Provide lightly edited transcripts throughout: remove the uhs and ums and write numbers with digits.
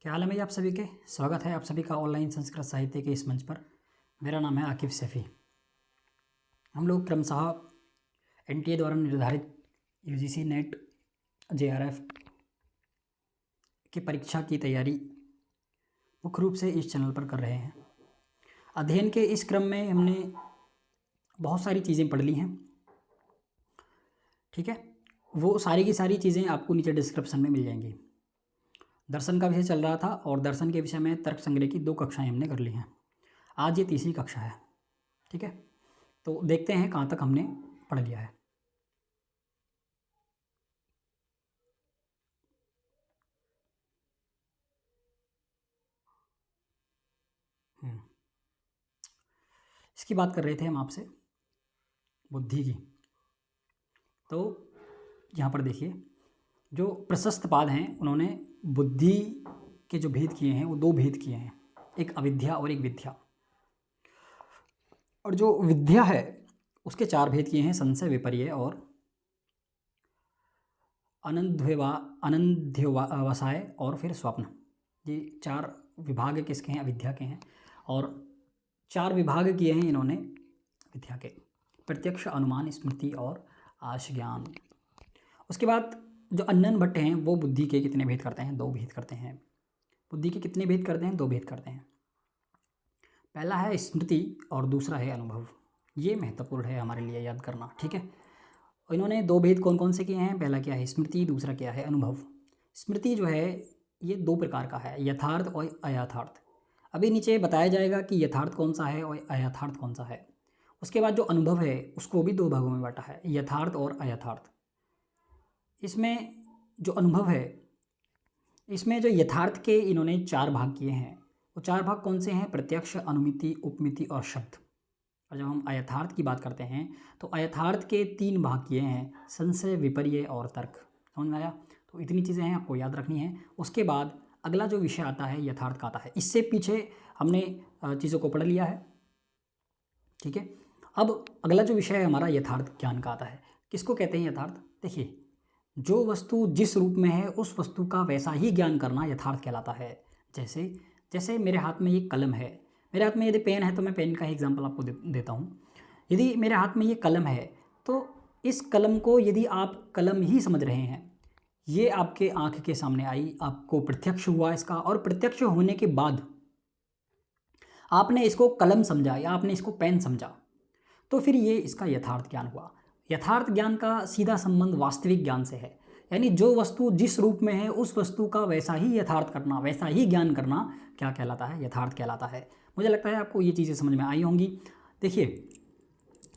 क्या हाल है भैया आप सभी के। स्वागत है आप सभी का ऑनलाइन संस्कृत साहित्य के इस मंच पर। मेरा नाम है आकिब सैफ़ी। हम लोग क्रमशः एनटीए द्वारा निर्धारित यूजीसी नेट जेआरएफ की परीक्षा की तैयारी मुख्य रूप से इस चैनल पर कर रहे हैं। अध्ययन के इस क्रम में हमने बहुत सारी चीज़ें पढ़ ली हैं, ठीक है। वो सारी की सारी चीज़ें आपको नीचे डिस्क्रिप्शन में मिल जाएंगी। दर्शन का विषय चल रहा था और दर्शन के विषय में तर्क संग्रह की 2 कक्षाएं हमने कर ली हैं। आज ये तीसरी कक्षा है, ठीक है। तो देखते हैं कहाँ तक हमने पढ़ लिया है। इसकी बात कर रहे थे हम आपसे, बुद्धि की। तो यहाँ पर देखिए, जो प्रशस्त पाद हैं उन्होंने बुद्धि के जो भेद किए हैं वो 2 भेद किए हैं, एक अविद्या और एक विद्या। और जो विद्या है उसके 4 भेद किए हैं, संशय, विपर्य और अनंध्यवसाय और फिर स्वप्न। ये 4 विभाग किसके हैं? अविद्या के हैं। और 4 विभाग किए हैं इन्होंने विद्या के, प्रत्यक्ष, अनुमान, स्मृति और आश ज्ञान। उसके बाद जो अन्नन भट्ट हैं वो बुद्धि के कितने भेद करते हैं? 2 भेद करते हैं। बुद्धि के कितने भेद करते हैं? 2 भेद करते हैं। पहला है स्मृति और दूसरा है अनुभव। ये महत्वपूर्ण है हमारे लिए याद करना, ठीक है। और इन्होंने 2 भेद कौन कौन से किए हैं? पहला क्या है? स्मृति, दूसरा क्या है? अनुभव। स्मृति जो है ये 2 प्रकार का है, यथार्थ और अयथार्थ। अभी नीचे बताया जाएगा कि यथार्थ कौन सा है और अयथार्थ कौन सा है। उसके बाद जो अनुभव है उसको भी 2 भागों में बांटा है, यथार्थ और अयथार्थ। इसमें जो अनुभव है, इसमें जो यथार्थ के इन्होंने 4 भाग किए हैं, वो 4 भाग कौन से हैं? प्रत्यक्ष, अनुमिति, उपमिति और शब्द। और जब हम अयथार्थ की बात करते हैं तो अयथार्थ के 3 भाग किए हैं, संशय, विपर्य और तर्क। समझ में आया? तो इतनी चीज़ें हैं, आपको याद रखनी है। उसके बाद अगला जो विषय आता है यथार्थ का आता है। इससे पीछे हमने चीज़ों को पढ़ लिया है, ठीक है। अब अगला जो विषय है हमारा यथार्थ ज्ञान का आता है। किसको कहते हैं यथार्थ? देखिए, जो वस्तु जिस रूप में है उस वस्तु का वैसा ही ज्ञान करना यथार्थ कहलाता है। जैसे जैसे मेरे हाथ में ये कलम है, मेरे हाथ में यदि पेन है तो मैं पेन का ही एग्जाम्पल आपको देता हूँ। यदि मेरे हाथ में ये कलम है तो इस कलम को यदि आप कलम ही समझ रहे हैं, ये आपके आँख के सामने आई, आपको प्रत्यक्ष हुआ इसका, और प्रत्यक्ष होने के बाद आपने इसको कलम समझा या आपने इसको पेन समझा, तो फिर ये इसका यथार्थ ज्ञान हुआ। यथार्थ ज्ञान का सीधा संबंध वास्तविक ज्ञान से है। यानी जो वस्तु जिस रूप में है उस वस्तु का वैसा ही यथार्थ करना, वैसा ही ज्ञान करना क्या कहलाता है? यथार्थ कहलाता है। मुझे लगता है आपको ये चीज़ें समझ में आई होंगी। देखिए,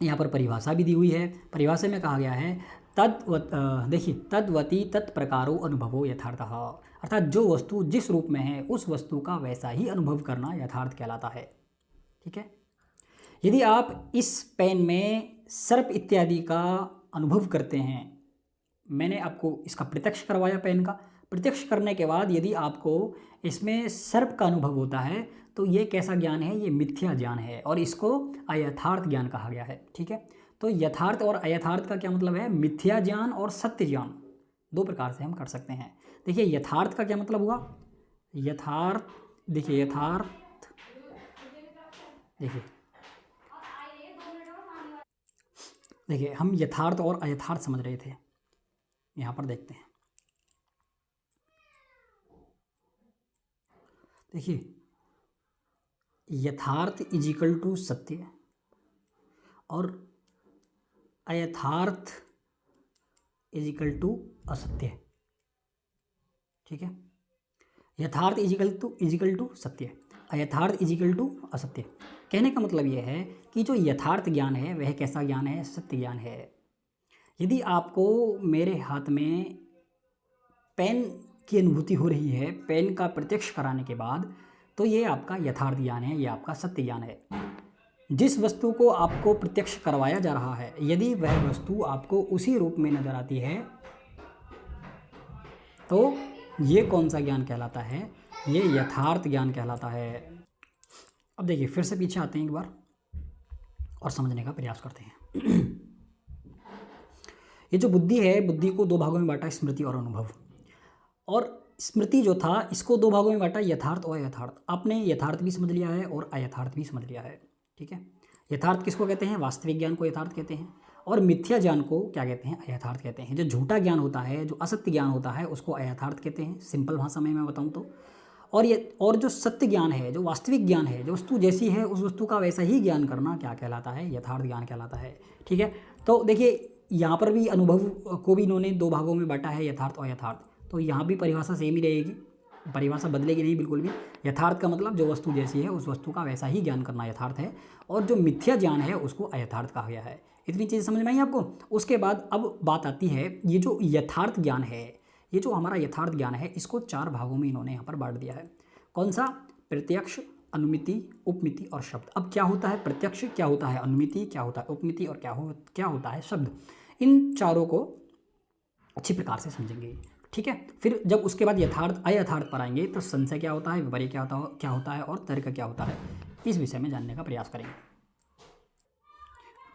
यहाँ पर परिभाषा भी दी हुई है। परिभाषा में कहा गया है देखिए, तद्वती तत्प्रकारो अनुभवो यथार्थः। अर्थात जो वस्तु जिस रूप में है उस वस्तु का वैसा ही अनुभव करना यथार्थ कहलाता है, ठीक है। यदि आप इस पेन में सर्प इत्यादि का अनुभव करते हैं, मैंने आपको इसका प्रत्यक्ष करवाया पेन का, प्रत्यक्ष करने के बाद यदि आपको इसमें सर्प का अनुभव होता है तो ये कैसा ज्ञान है? ये मिथ्या ज्ञान है और इसको अयथार्थ ज्ञान कहा गया है, ठीक है। तो यथार्थ और अयथार्थ का क्या मतलब है? मिथ्या ज्ञान और सत्य ज्ञान 2 प्रकार से हम कर सकते हैं। देखिए, यथार्थ का क्या मतलब हुआ? यथार्थ, देखिए यथार्थ, देखिए हम यथार्थ और अयथार्थ समझ रहे थे। यहाँ पर देखते हैं, देखिए यथार्थ इजिकल टू सत्य और अयथार्थ इजिकल टू असत्य, ठीक है। यथार्थ इजिकल टू सत्य, अयथार्थ इजिकल टू असत्य। कहने का मतलब यह है कि जो यथार्थ ज्ञान है वह कैसा ज्ञान है? सत्य ज्ञान है। यदि आपको मेरे हाथ में पेन की अनुभूति हो रही है, पेन का प्रत्यक्ष कराने के बाद, तो ये आपका यथार्थ ज्ञान है, ये आपका सत्य ज्ञान है। जिस वस्तु को आपको प्रत्यक्ष करवाया जा रहा है, यदि वह वस्तु आपको उसी रूप में नजर आती है तो ये कौन सा ज्ञान कहलाता है? ये यथार्थ ज्ञान कहलाता है। अब देखिए, फिर से पीछे आते हैं एक बार और समझने का प्रयास करते हैं। ये जो बुद्धि है, बुद्धि को 2 भागों में बांटा, स्मृति और अनुभव। और स्मृति जो था इसको दो भागों में बांटा, यथार्थ और अयथार्थ। आपने यथार्थ भी समझ लिया है और अयथार्थ भी समझ लिया है, ठीक है। यथार्थ किसको कहते हैं? वास्तविक ज्ञान को यथार्थ कहते हैं, और मिथ्या ज्ञान को क्या कहते हैं? अयथार्थ कहते हैं। जो झूठा ज्ञान होता है, जो असत्य ज्ञान होता है, उसको अयथार्थ कहते हैं, सिंपल भाषा में मैं बताऊँ तो। और जो सत्य ज्ञान है, जो वास्तविक ज्ञान है, जो वस्तु जैसी है उस वस्तु का वैसा ही ज्ञान करना क्या कहलाता है? यथार्थ ज्ञान कहलाता है, ठीक है। तो देखिए यहाँ पर भी अनुभव को भी इन्होंने दो भागों में बांटा है, यथार्थ और यथार्थ। तो यहाँ भी परिभाषा सेम ही रहेगी, परिभाषा बदलेगी नहीं बिल्कुल भी। यथार्थ का मतलब जो वस्तु जैसी है उस वस्तु का वैसा ही ज्ञान करना यथार्थ है, और जो मिथ्या ज्ञान है उसको अयथार्थ कहा गया है। इतनी चीज़ समझ में आई आपको? उसके बाद अब बात आती है, ये जो यथार्थ ज्ञान है, ये जो हमारा यथार्थ ज्ञान है, इसको चार भागों में इन्होंने यहाँ पर बांट दिया है। कौन सा? प्रत्यक्ष, अनुमिति, उपमिति और शब्द। अब क्या होता है प्रत्यक्ष, क्या होता है अनुमिति, क्या होता है उपमिति, और क्या होता है शब्द। इन चारों को अच्छी प्रकार से समझेंगे, ठीक है। फिर जब उसके बाद यथार्थ अयथार्थ पर आएंगे तो संशय क्या होता है, विपर्य क्या होता है और तर्क क्या होता है, इस विषय में जानने का प्रयास करेंगे।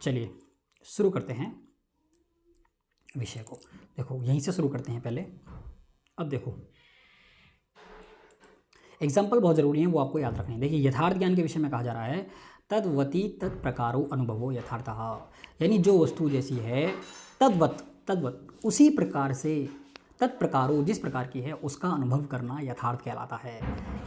चलिए शुरू करते हैं विषय को। देखो यहीं से शुरू करते हैं पहले। अब देखो एग्जाम्पल बहुत ज़रूरी है, वो आपको याद रखने हैं। देखिए यथार्थ ज्ञान के विषय में कहा जा रहा है, तद्वती तत्प्रकारो अनुभवो यथार्थः, यानी जो वस्तु जैसी है तद्वत उसी प्रकार से, तत्प्रकारो जिस प्रकार की है उसका अनुभव करना यथार्थ कहलाता है।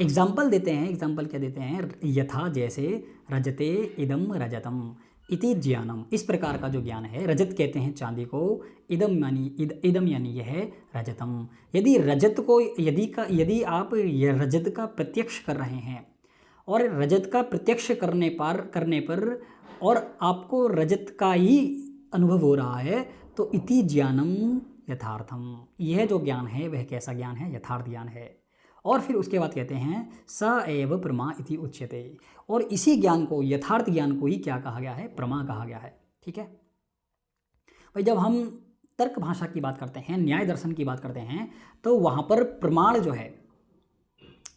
एग्जाम्पल देते हैं, एग्जाम्पल क्या देते हैं? यथा जैसे रजते इदम रजतम इति ज्ञानम, इस प्रकार का जो ज्ञान है, रजत कहते हैं चांदी को, इदम यानी यह है रजतम। यदि रजत को यदि आप रजत का प्रत्यक्ष कर रहे हैं और रजत का प्रत्यक्ष करने पर और आपको रजत का ही अनुभव हो रहा है, तो इति ज्ञानम यथार्थम, यह जो ज्ञान है वह कैसा ज्ञान है? यथार्थ ज्ञान है। और फिर उसके बाद कहते हैं स एव प्रमा इति उच्यते, और इसी ज्ञान को, यथार्थ ज्ञान को ही क्या कहा गया है? प्रमा कहा गया है, ठीक है भाई। जब हम तर्क भाषा की बात करते हैं, न्याय दर्शन की बात करते हैं, तो वहाँ पर प्रमाण जो है,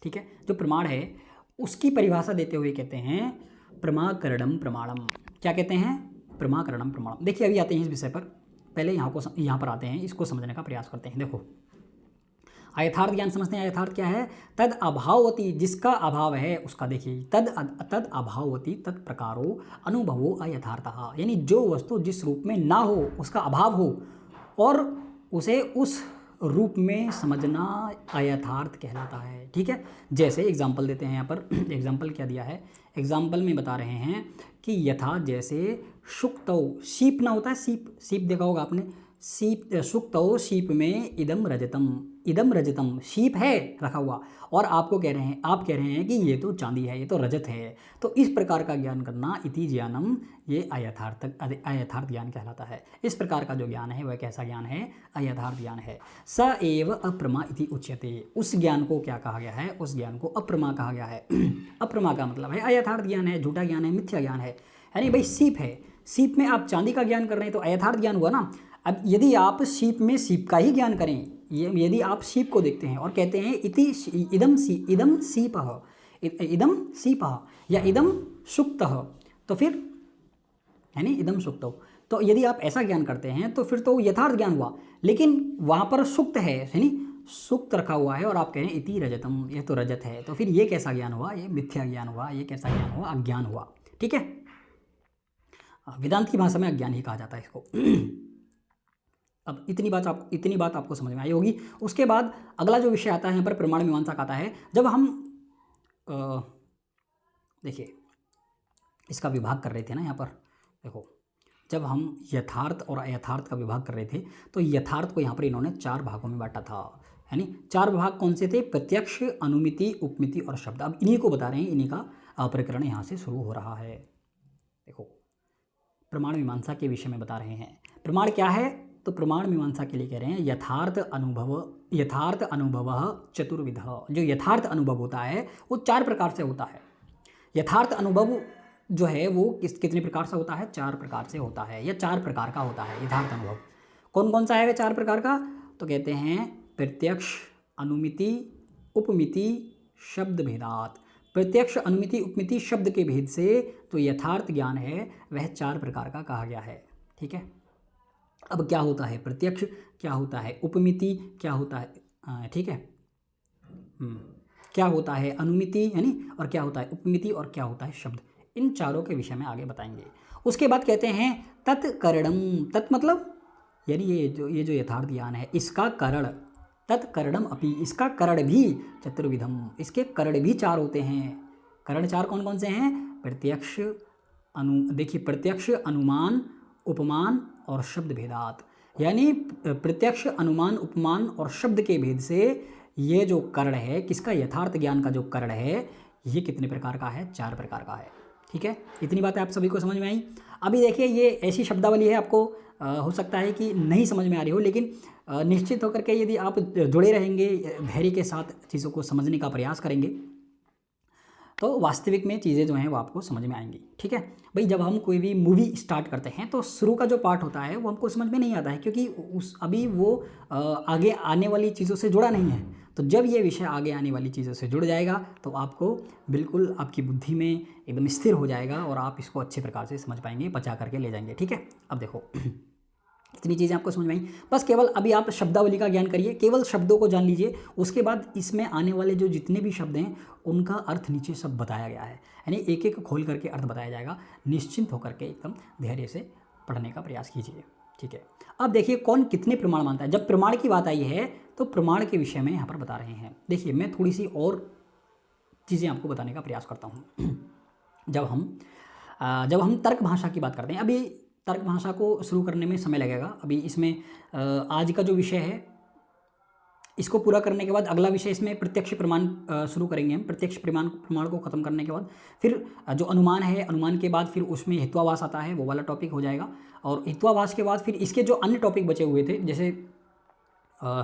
ठीक है, जो प्रमाण है उसकी परिभाषा देते हुए कहते हैं प्रमाकरणम प्रमाणम। क्या कहते हैं? प्रमाकरणम प्रमाणम। देखिए अभी आते हैं इस विषय पर, पहले यहाँ पर आते हैं, इसको समझने का प्रयास करते हैं। देखो अयथार्थ ज्ञान समझते हैं। अयथार्थ क्या है? तद अभाववती, जिसका अभाव है उसका। देखिए तद अभाववती तत् प्रकारो अनुभवो अयथार्थः, यानी जो वस्तु जिस रूप में ना हो, उसका अभाव हो और उसे उस रूप में समझना अयथार्थ कहलाता है, ठीक है। जैसे एग्जाम्पल देते हैं यहाँ पर, एग्जाम्पल क्या दिया है? एग्जाम्पल में बता रहे हैं कि यथा जैसे शुक्तौ, सीप ना होता है, सीप देखा होगा आपने, सीप, शुक्तौ सीप में इदम रजतम, सीप है रखा हुआ, और आप कह रहे हैं कि ये तो चांदी है, ये तो रजत है। तो इस प्रकार का ज्ञान करना इति ज्ञानम, ये अयथार्थ ज्ञान कहलाता है। इस प्रकार का जो ज्ञान है वह कैसा ज्ञान है? अयथार्थ ज्ञान है। स एव अप्रमा इति उच्यते, उस ज्ञान को क्या कहा गया है? उस ज्ञान को अप्रमा कहा गया है। अप्रमा का मतलब है अयथार्थ ज्ञान है, झूठा ज्ञान है, मिथ्या ज्ञान है। यानी भाई सीप है, सीप में आप चांदी का ज्ञान कर रहे हैं तो अयथार्थ ज्ञान हुआ ना। अब यदि आप सीप में सीप का ही ज्ञान करें, यदि आप सीप को देखते हैं और कहते हैं इदम सीपः या इदम सुक्तः, तो फिर यानी इदम सुक्तः, तो यदि आप ऐसा ज्ञान करते हैं तो फिर तो यथार्थ ज्ञान हुआ। लेकिन वहाँ पर सुक्त है, यानी सुक्त रखा हुआ है, और आप कह रहे हैं इति रजतम, यह तो रजत है, तो फिर ये कैसा ज्ञान हुआ? ये मिथ्या ज्ञान हुआ। ये कैसा ज्ञान हुआ? अज्ञान हुआ, ठीक है। वेदांत की भाषा में अज्ञान ही कहा जाता है इसको। अब इतनी बात आपको समझ में आई होगी। उसके बाद अगला जो विषय आता है यहाँ पर प्रमाण मीमांसा का आता है। जब हम देखिए इसका विभाग कर रहे थे ना, यहाँ पर देखो, जब हम यथार्थ और अयथार्थ का विभाग कर रहे थे तो यथार्थ को यहाँ पर इन्होंने चार भागों में बांटा था, यानी चार भाग कौन से थे? प्रत्यक्ष, अनुमिति, उपमिति और शब्द। अब इन्हीं को बता रहे हैं, इन्हीं का प्रकरण यहाँ से शुरू हो रहा है। देखो प्रमाण मीमांसा के विषय में बता रहे हैं। प्रमाण क्या है? तो प्रमाण मीमांसा के लिए कह रहे हैं यथार्थ अनुभव चतुर्विध। जो यथार्थ अनुभव होता है वो चार प्रकार से होता है। यथार्थ अनुभव जो है वो कितने प्रकार से होता है? चार प्रकार से होता है, या चार प्रकार का होता है यथार्थ अनुभव। कौन कौन सा है चार प्रकार का? तो कहते हैं प्रत्यक्ष, अनुमिति, उपमिति, शब्द भेदात। प्रत्यक्ष, अनुमिति, उपमिति, शब्द के भेद से तो यथार्थ ज्ञान है वह चार प्रकार का कहा गया है, ठीक है। अब क्या होता है प्रत्यक्ष, क्या होता है उपमिति, क्या होता है, ठीक है, क्या होता है अनुमिति यानी, और क्या होता है उपमिति, और क्या होता है शब्द, इन चारों के विषय में आगे बताएंगे। उसके बाद कहते हैं तत्करणम, तत् मतलब यानी ये जो यथार्थ ज्ञान है इसका करण, तत्करणम अपि, इसका करण भी चतुर्विधम, इसके करण भी चार होते हैं। करण चार कौन कौन से हैं? प्रत्यक्ष देखिए प्रत्यक्ष, अनुमान, उपमान और शब्द भेदात, यानी प्रत्यक्ष, अनुमान, उपमान और शब्द के भेद से ये जो करण है, किसका? यथार्थ ज्ञान का जो करण है, ये कितने प्रकार का है? 4 प्रकार का है। ठीक है, इतनी बातें आप सभी को समझ में आई। अभी देखिए ये ऐसी शब्दावली है, आपको हो सकता है कि नहीं समझ में आ रही हो, लेकिन निश्चित होकर के यदि आप जुड़े रहेंगे, धैर्य के साथ चीज़ों को समझने का प्रयास करेंगे, तो वास्तविक में चीज़ें जो हैं वो आपको समझ में आएंगी। ठीक है भाई, जब हम कोई भी मूवी स्टार्ट करते हैं तो शुरू का जो पार्ट होता है वो हमको समझ में नहीं आता है, क्योंकि अभी वो आगे आने वाली चीज़ों से जुड़ा नहीं है। तो जब ये विषय आगे आने वाली चीज़ों से जुड़ जाएगा तो आपको बिल्कुल आपकी बुद्धि में एकदम स्थिर हो जाएगा और आप इसको अच्छे प्रकार से समझ पाएंगे, बचा करके ले जाएंगे। ठीक है, अब देखो इतनी चीज़ें आपको समझ में आई। बस केवल अभी आप शब्दावली का ज्ञान करिए, केवल शब्दों को जान लीजिए। उसके बाद इसमें आने वाले जो जितने भी शब्द हैं उनका अर्थ नीचे सब बताया गया है, यानी एक एक खोल करके अर्थ बताया जाएगा। निश्चिंत होकर के एकदम धैर्य से पढ़ने का प्रयास कीजिए। ठीक है, अब देखिए कौन कितने प्रमाण मानता है। जब प्रमाण की बात आई है तो प्रमाण के विषय में यहाँ पर बता रहे हैं। देखिए मैं थोड़ी सी और चीज़ें आपको बताने का प्रयास करता हूँ। जब हम तर्क भाषा की बात करते हैं, अभी तर्क भाषा को शुरू करने में समय लगेगा। अभी इसमें आज का जो विषय है इसको पूरा करने के बाद अगला विषय इसमें प्रत्यक्ष प्रमाण शुरू करेंगे हम। प्रत्यक्ष प्रमाण को खत्म करने के बाद फिर जो अनुमान है, अनुमान के बाद फिर उसमें हेत्वाभास आता है, वो वाला टॉपिक हो जाएगा। और हेत्वाभास के बाद फिर इसके जो अन्य टॉपिक बचे हुए थे, जैसे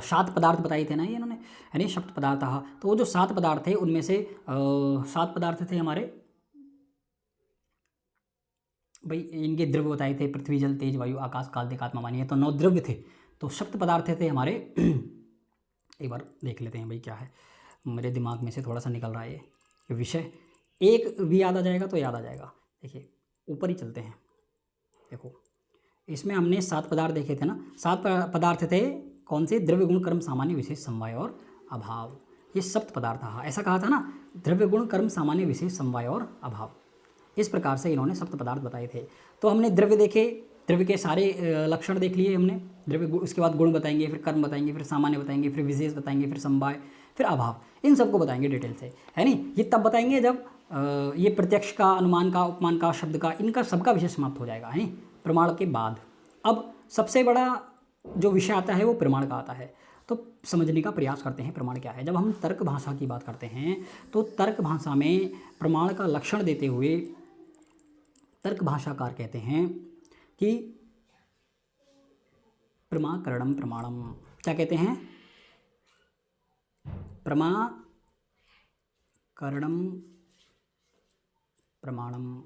7 पदार्थ बताए थे ना ये इन्होंने, यानी सप्त पदार्थ। तो वो जो 7 पदार्थ थे उनमें से 7 पदार्थ थे हमारे भाई, इनके द्रव्य बताए थे पृथ्वी, जल, तेज, वायु, आकाश, काल, देह, आत्मा, वाणी। तो 9 द्रव्य थे। तो सप्त पदार्थ थे हमारे। एक बार देख लेते हैं भाई क्या है, मेरे दिमाग में से थोड़ा सा निकल रहा है ये विषय। एक भी याद आ जाएगा तो याद आ जाएगा। देखिए ऊपर ही चलते हैं। देखो इसमें हमने 7 पदार्थ देखे थे ना। 7 पदार्थ थे कौन से? द्रव्य, गुण, कर्म, सामान्य, विशेष, समवाय और अभाव। ये सप्त पदार्थ था, ऐसा कहा था ना, द्रव्य, गुण, कर्म, सामान्य, विशेष, समवाय और अभाव। इस प्रकार से इन्होंने सप्त पदार्थ बताए थे। तो हमने द्रव्य देखे, द्रव्य के सारे लक्षण देख लिए हमने। द्रव्य, उसके बाद गुण बताएंगे, फिर कर्म बताएंगे, फिर सामान्य बताएंगे, फिर विशेष बताएंगे, फिर समवाय, फिर अभाव। इन सबको बताएंगे डिटेल से, है नहीं। ये तब बताएंगे जब ये प्रत्यक्ष का, अनुमान का, उपमान का, शब्द का, इनका सबका विषय समाप्त हो जाएगा, है नहीं, प्रमाण के बाद। अब सबसे बड़ा जो विषय आता है वो प्रमाण का आता है। तो समझने का प्रयास करते हैं प्रमाण क्या है। जब हम तर्क भाषा की बात करते हैं तो तर्क भाषा में प्रमाण का लक्षण देते हुए तर्क भाषाकार कहते हैं कि प्रमाकरणम प्रमाणम। क्या कहते हैं? प्रमाकरणम प्रमाणम।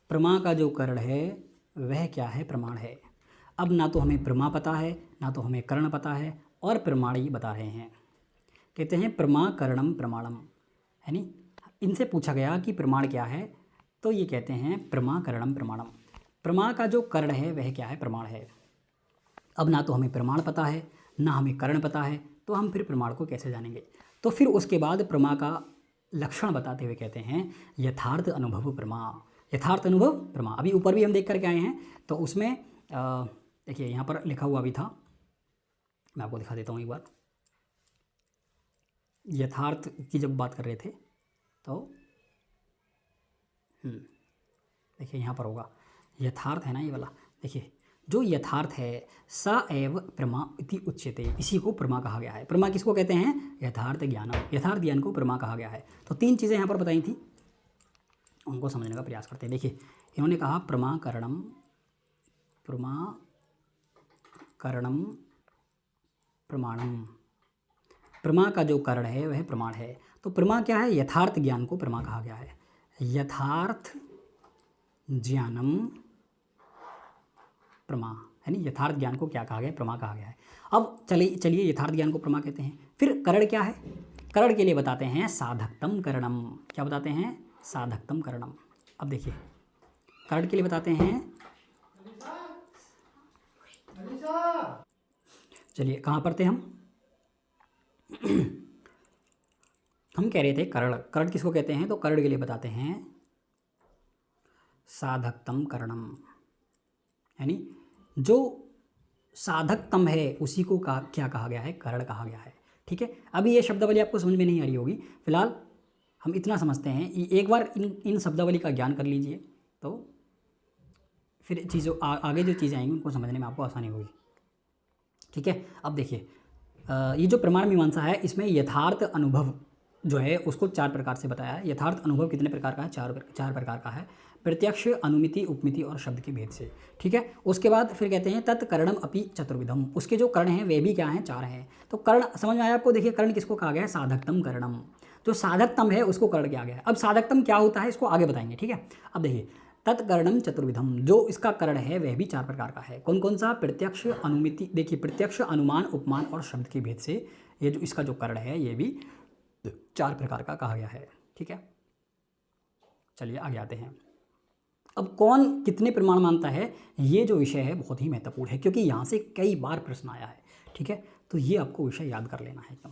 प्रमा का जो करण है वह क्या है? प्रमाण है। अब ना तो हमें प्रमा पता है, ना तो हमें कर्ण पता है, और प्रमाण ही बता रहे हैं। कहते हैं प्रमाकरणम प्रमाणम, है नी। इनसे पूछा गया कि प्रमाण क्या है, तो ये कहते हैं प्रमाकरणम प्रमाणम। प्रमा का जो कर्ण है वह क्या है? प्रमाण है। अब ना तो हमें प्रमाण पता है, ना हमें कर्ण पता है, तो हम फिर प्रमाण को कैसे जानेंगे? तो फिर उसके बाद प्रमा का लक्षण बताते हुए कहते हैं यथार्थ अनुभव प्रमा। यथार्थ अनुभव प्रमा। अभी ऊपर भी हम देख करके आए हैं, तो उसमें देखिए यहाँ पर लिखा हुआ भी था, मैं आपको दिखा देता हूँ एक बार। यथार्थ की जब बात कर रहे थे तो देखिए यहाँ पर होगा यथार्थ, है ना ये वाला। देखिए जो यथार्थ है स एव प्रमा इति उच्यते, इसी को प्रमा कहा गया है। प्रमा किसको कहते हैं? यथार्थ ज्ञान। यथार्थ ज्ञान को प्रमा कहा गया है। तो 3 चीज़ें यहाँ पर बताई थी, उनको समझने का प्रयास करते हैं। देखिए इन्होंने कहा प्रमाकरणम प्रमाणम। प्रमा का जो करण है वह प्रमाण है। तो प्रमा क्या है? यथार्थ ज्ञान को प्रमा कहा गया है। यथार्थ ज्ञानम प्रमा, है नहीं। यथार्थ ज्ञान को क्या कहा गया? प्रमा कहा गया है। अब चलिए यथार्थ ज्ञान को प्रमा कहते हैं। फिर करण क्या है? करण के लिए बताते हैं साधकतम करणम। क्या बताते हैं? साधकतम करणम। अब देखिए करण के लिए बताते हैं, चलिए कहाँ पर थे हम? हम कह रहे थे कर्ण, कर्ण किसको कहते हैं, तो कर्ण के लिए बताते हैं साधकतम कर्णम, यानी जो साधकतम है उसी को क्या कहा गया है, कर्ण कहा गया है। ठीक है, अभी ये शब्दावली आपको समझ में नहीं आ रही होगी, फिलहाल हम इतना समझते हैं, एक बार इन शब्दावली का ज्ञान कर लीजिए तो फिर चीज़ों आगे जो चीज़ें आएंगी उनको समझने में आपको आसानी होगी। ठीक है, अब देखिए ये जो प्रमाण मीमांसा है इसमें यथार्थ अनुभव जो है उसको 4 प्रकार से बताया है। यथार्थ अनुभव कितने प्रकार का है, चार प्रकार का है, प्रत्यक्ष, अनुमिति, उपमिति और शब्द के भेद से। ठीक है, उसके बाद फिर कहते हैं तत्कर्णम अपि चतुर्विधम, उसके जो कर्ण हैं वे भी क्या हैं, 4 हैं। तो कर्ण समझ में आया आपको। देखिए कर्ण किसको कहा गया है, साधकतम कर्णम, जो साधकतम है उसको कर्ण किया गया है। अब साधकतम क्या होता है इसको आगे बताएंगे। ठीक है, अब देखिए तत्कर्णम चतुर्विधम, जो इसका कर्ण है वह भी 4 प्रकार का है। कौन कौन सा, प्रत्यक्ष, अनुमिति, देखिए प्रत्यक्ष, अनुमान, उपमान और शब्द के भेद से, ये जो इसका जो कर्ण है ये भी 4 प्रकार का कहा गया है। ठीक है, चलिए आगे आते हैं। अब कौन कितने प्रमाण मानता है, ये जो विषय है बहुत ही महत्वपूर्ण है क्योंकि यहाँ से कई बार प्रश्न आया है। ठीक है, तो ये आपको विषय याद कर लेना है एकदम,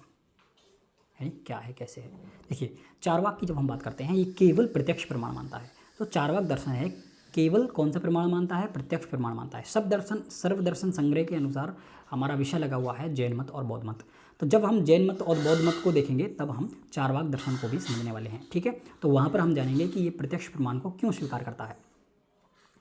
है क्या है कैसे है। देखिए चार्वाक की जब हम बात करते हैं ये केवल प्रत्यक्ष प्रमाण मानता है। तो चार्वाक दर्शन है केवल कौन सा प्रमाण मानता है, प्रत्यक्ष प्रमाण मानता है। सब दर्शन सर्वदर्शन संग्रह के अनुसार हमारा विषय लगा हुआ है जैन मत और बौद्ध मत। तो जब हम जैन मत और बौद्ध मत को देखेंगे तब हम चार्वाक दर्शन को भी समझने वाले हैं। ठीक है, तो वहाँ पर हम जानेंगे कि ये प्रत्यक्ष प्रमाण को क्यों स्वीकार करता है।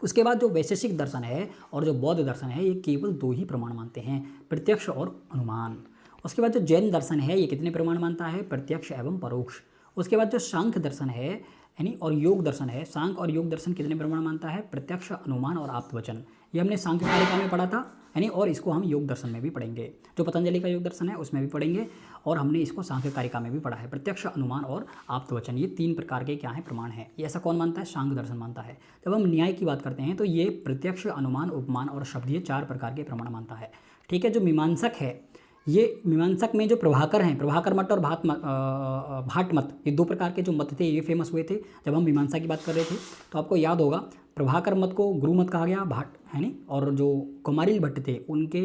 उसके बाद जो वैशेषिक दर्शन है और जो बौद्ध दर्शन है ये केवल 2 ही प्रमाण मानते हैं, प्रत्यक्ष और अनुमान। उसके बाद जो जैन दर्शन है ये कितने प्रमाण मानता है, प्रत्यक्ष एवं परोक्ष। उसके बाद जो सांख्य दर्शन है यानी और योग दर्शन है, सांख्य और योग दर्शन कितने प्रमाण मानता है, प्रत्यक्ष, अनुमान और आप्तवचन। ये हमने सांख्य कारिका में पढ़ा था यानी, और इसको हम योग दर्शन में भी पढ़ेंगे। जो पतंजलि का योग दर्शन है उसमें भी पढ़ेंगे और हमने इसको सांख्य कारिका में भी पढ़ा है। प्रत्यक्ष, अनुमान और आप्तवचन ये 3 प्रकार के क्या हैं, प्रमाण हैं। ये ऐसा कौन मानता है, सांख्य दर्शन मानता है। जब हम न्याय की बात करते हैं तो ये प्रत्यक्ष, अनुमान, उपमान और शब्द ये 4 प्रकार के प्रमाण मानता है। ठीक है, जो मीमांसक है ये मीमांसक में जो प्रभाकर हैं, प्रभाकर मत और भाट मत, ये 2 प्रकार के जो मत थे ये फेमस हुए थे जब हम मीमांसा की बात कर रहे थे। तो आपको याद होगा प्रभाकर मत को गुरु मत कहा गया, भाट है नहीं, और जो कुमारिल भट्ट थे उनके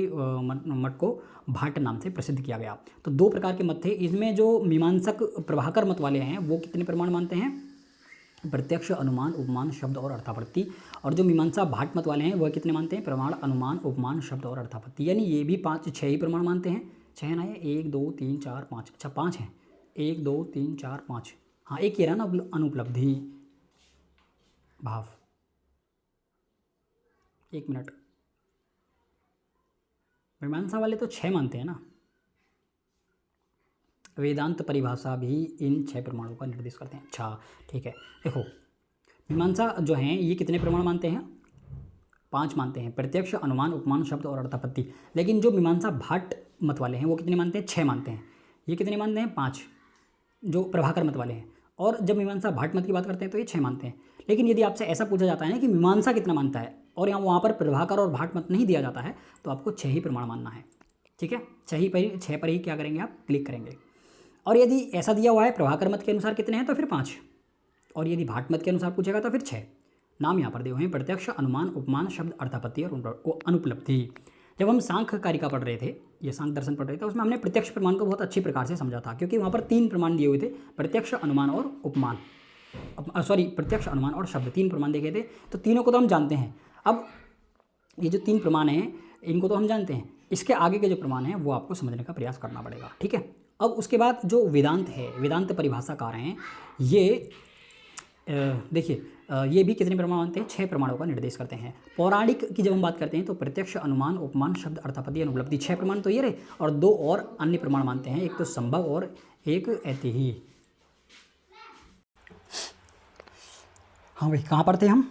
मत को भाट नाम से प्रसिद्ध किया गया। तो 2 प्रकार के मत थे। इसमें जो मीमांसक प्रभाकर मत वाले हैं वो कितने प्रमाण मानते हैं, प्रत्यक्ष, अनुमान, उपमान, शब्द और अर्थापत्ति। और जो मीमांसा भाट मत वाले हैं वह कितने मानते हैं, प्रमाण, अनुमान, उपमान, शब्द और अर्थापत्ति। यानी ये भी 6 ही प्रमाण मानते हैं। 6 ना, ये 1 2 3 4 5, अच्छा 5 हैं, 1 2 3 4 5। हाँ एक ये रहा ना अनुपलब्धि भाव। 1 मिनट, मीमांसा वाले तो 6 मानते हैं ना। वेदांत परिभाषा भी इन 6 प्रमाणों का निर्देश करते हैं। अच्छा ठीक है, देखो मीमांसा जो हैं ये कितने प्रमाण मानते हैं, 5 मानते हैं, प्रत्यक्ष, अनुमान, उपमान, शब्द और अर्थापत्ति। लेकिन जो मीमांसा भाट मत वाले हैं वो कितने मानते हैं, 6 मानते हैं। ये कितने मानते हैं, 5, जो प्रभाकर मत वाले हैं। और जब मीमांसा भाट मत की बात करते हैं तो ये 6 मानते हैं। लेकिन यदि आपसे ऐसा पूछा जाता है ना कि मीमांसा कितना मानता है और यहाँ वहाँ पर प्रभाकर और भाट मत नहीं दिया जाता है तो आपको 6 ही प्रमाण मानना है। ठीक है, 6 पर ही क्या करेंगे, आप क्लिक करेंगे। और यदि ऐसा दिया हुआ है प्रभाकर मत के अनुसार कितने हैं तो फिर 5, और यदि भाट मत के अनुसार पूछेगा तो फिर 6। नाम यहाँ पर दिए हुए हैं, प्रत्यक्ष, अनुमान, उपमान, शब्द, अर्थापत्ति और अनुपलब्धि। जब हम सांख्य कारिका पढ़ रहे थे, ये सांख्य दर्शन पढ़ रहे थे, उसमें हमने प्रत्यक्ष प्रमाण को बहुत अच्छी प्रकार से समझा था क्योंकि वहाँ पर 3 प्रमाण दिए हुए थे, प्रत्यक्ष, अनुमान और उपमान, प्रत्यक्ष, अनुमान और शब्द, 3 प्रमाण देखे थे। तो तीनों को तो हम जानते हैं। अब ये जो 3 प्रमाण हैं इनको तो हम जानते हैं, इसके आगे के जो प्रमाण हैं वो आपको समझने का प्रयास करना पड़ेगा। ठीक है, अब उसके बाद जो वेदांत है, वेदांत परिभाषाकार हैं ये देखिए ये भी कितने प्रमाण मानते हैं, 6 प्रमाणों का निर्देश करते हैं। पौराणिक की जब हम बात करते हैं तो प्रत्यक्ष, अनुमान, उपमान, शब्द, अर्थापत्ति, अनुपलब्धि, 6 प्रमाण तो ये रहे, और 2 और अन्य प्रमाण मानते हैं, एक तो संभव और एक ऐतिही। हाँ भाई कहाँ पर थे हम,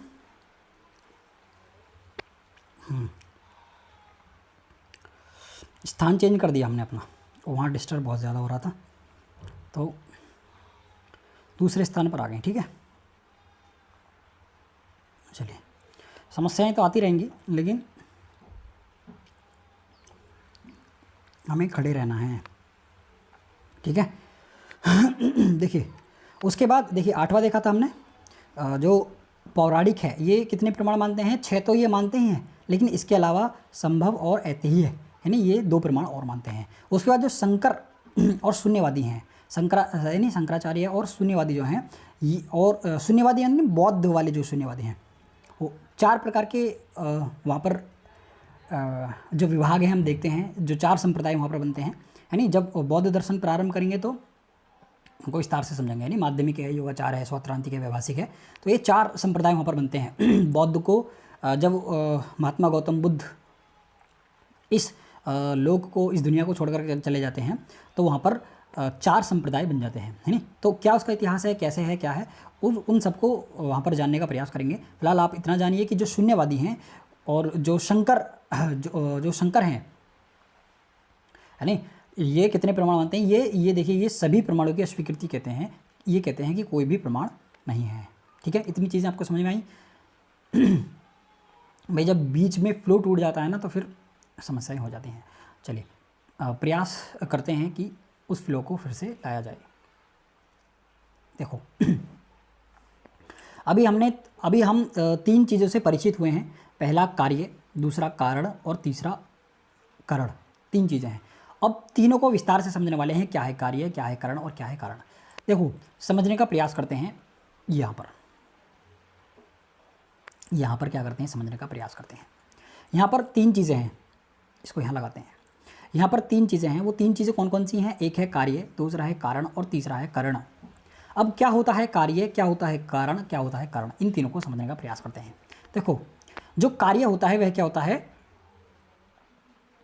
स्थान चेंज कर दिया हमने अपना, वहाँ डिस्टर्ब बहुत ज़्यादा हो रहा था तो दूसरे स्थान पर आ गए। ठीक है, चलिए समस्याएं तो आती रहेंगी लेकिन हमें खड़े रहना है। ठीक है देखिए उसके बाद देखिए 8वां देखा था हमने, जो पौराणिक है ये कितने प्रमाण मानते हैं, 6 तो ये मानते ही हैं, लेकिन इसके अलावा संभव और ऐतिही है, यानी ये 2 प्रमाण और मानते हैं। उसके बाद जो शंकर और शून्यवादी हैं, यानी शंकराचार्य और शून्यवादी जो हैं ये, और शून्यवादी यानी बौद्ध वाले जो शून्यवादी हैं, वो 4 प्रकार के वहाँ पर जो विभाग हैं हम देखते हैं, जो 4 संप्रदाय वहाँ पर बनते हैं। यानी जब बौद्ध दर्शन प्रारंभ करेंगे तो उनको विस्तार से समझेंगे। यानी माध्यमिक है, योगाचार है, स्वतंत्रांतिक है, व्यवहासिक है, तो ये 4 संप्रदाय वहाँ पर बनते हैं। बौद्ध को जब महात्मा गौतम बुद्ध इस लोक को, इस दुनिया को छोड़कर चले जाते हैं तो वहाँ पर 4 संप्रदाय बन जाते हैं, है नहीं। तो क्या उसका इतिहास है, कैसे है, क्या है, उन सबको वहाँ पर जानने का प्रयास करेंगे। फिलहाल आप इतना जानिए कि जो शून्यवादी हैं और जो शंकर हैं, है नहीं, ये कितने प्रमाण मानते हैं, ये देखिए, ये सभी प्रमाणों की अस्वीकृति कहते हैं। ये कहते हैं कि कोई भी प्रमाण नहीं है। ठीक है, इतनी चीज़ें आपको समझ में आई। भाई जब बीच में फ्लो टूट जाता है ना तो फिर समस्याएं हो जाती हैं। चलिए प्रयास करते हैं कि उस फ्लो को फिर से लाया जाए। देखो अभी हम 3 चीज़ों से परिचित हुए हैं। पहला कार्य, दूसरा कारण और तीसरा करण। 3 चीज़ें हैं। अब तीनों को विस्तार से समझने वाले हैं, क्या है कार्य, क्या है करण और क्या है कारण। देखो समझने का प्रयास करते हैं। यहाँ पर क्या करते हैं, समझने का प्रयास करते हैं। यहाँ पर 3 चीज़ें हैं, इसको यहाँ लगाते हैं। यहाँ पर 3 चीज़ें हैं, वो 3 चीज़ें कौन कौन सी हैं? एक है कार्य, दूसरा है कारण और तीसरा है करण। अब क्या होता है कार्य, क्या होता है कारण, क्या होता है करण, इन तीनों को समझने का प्रयास करते हैं। देखो जो कार्य होता है वह क्या होता है?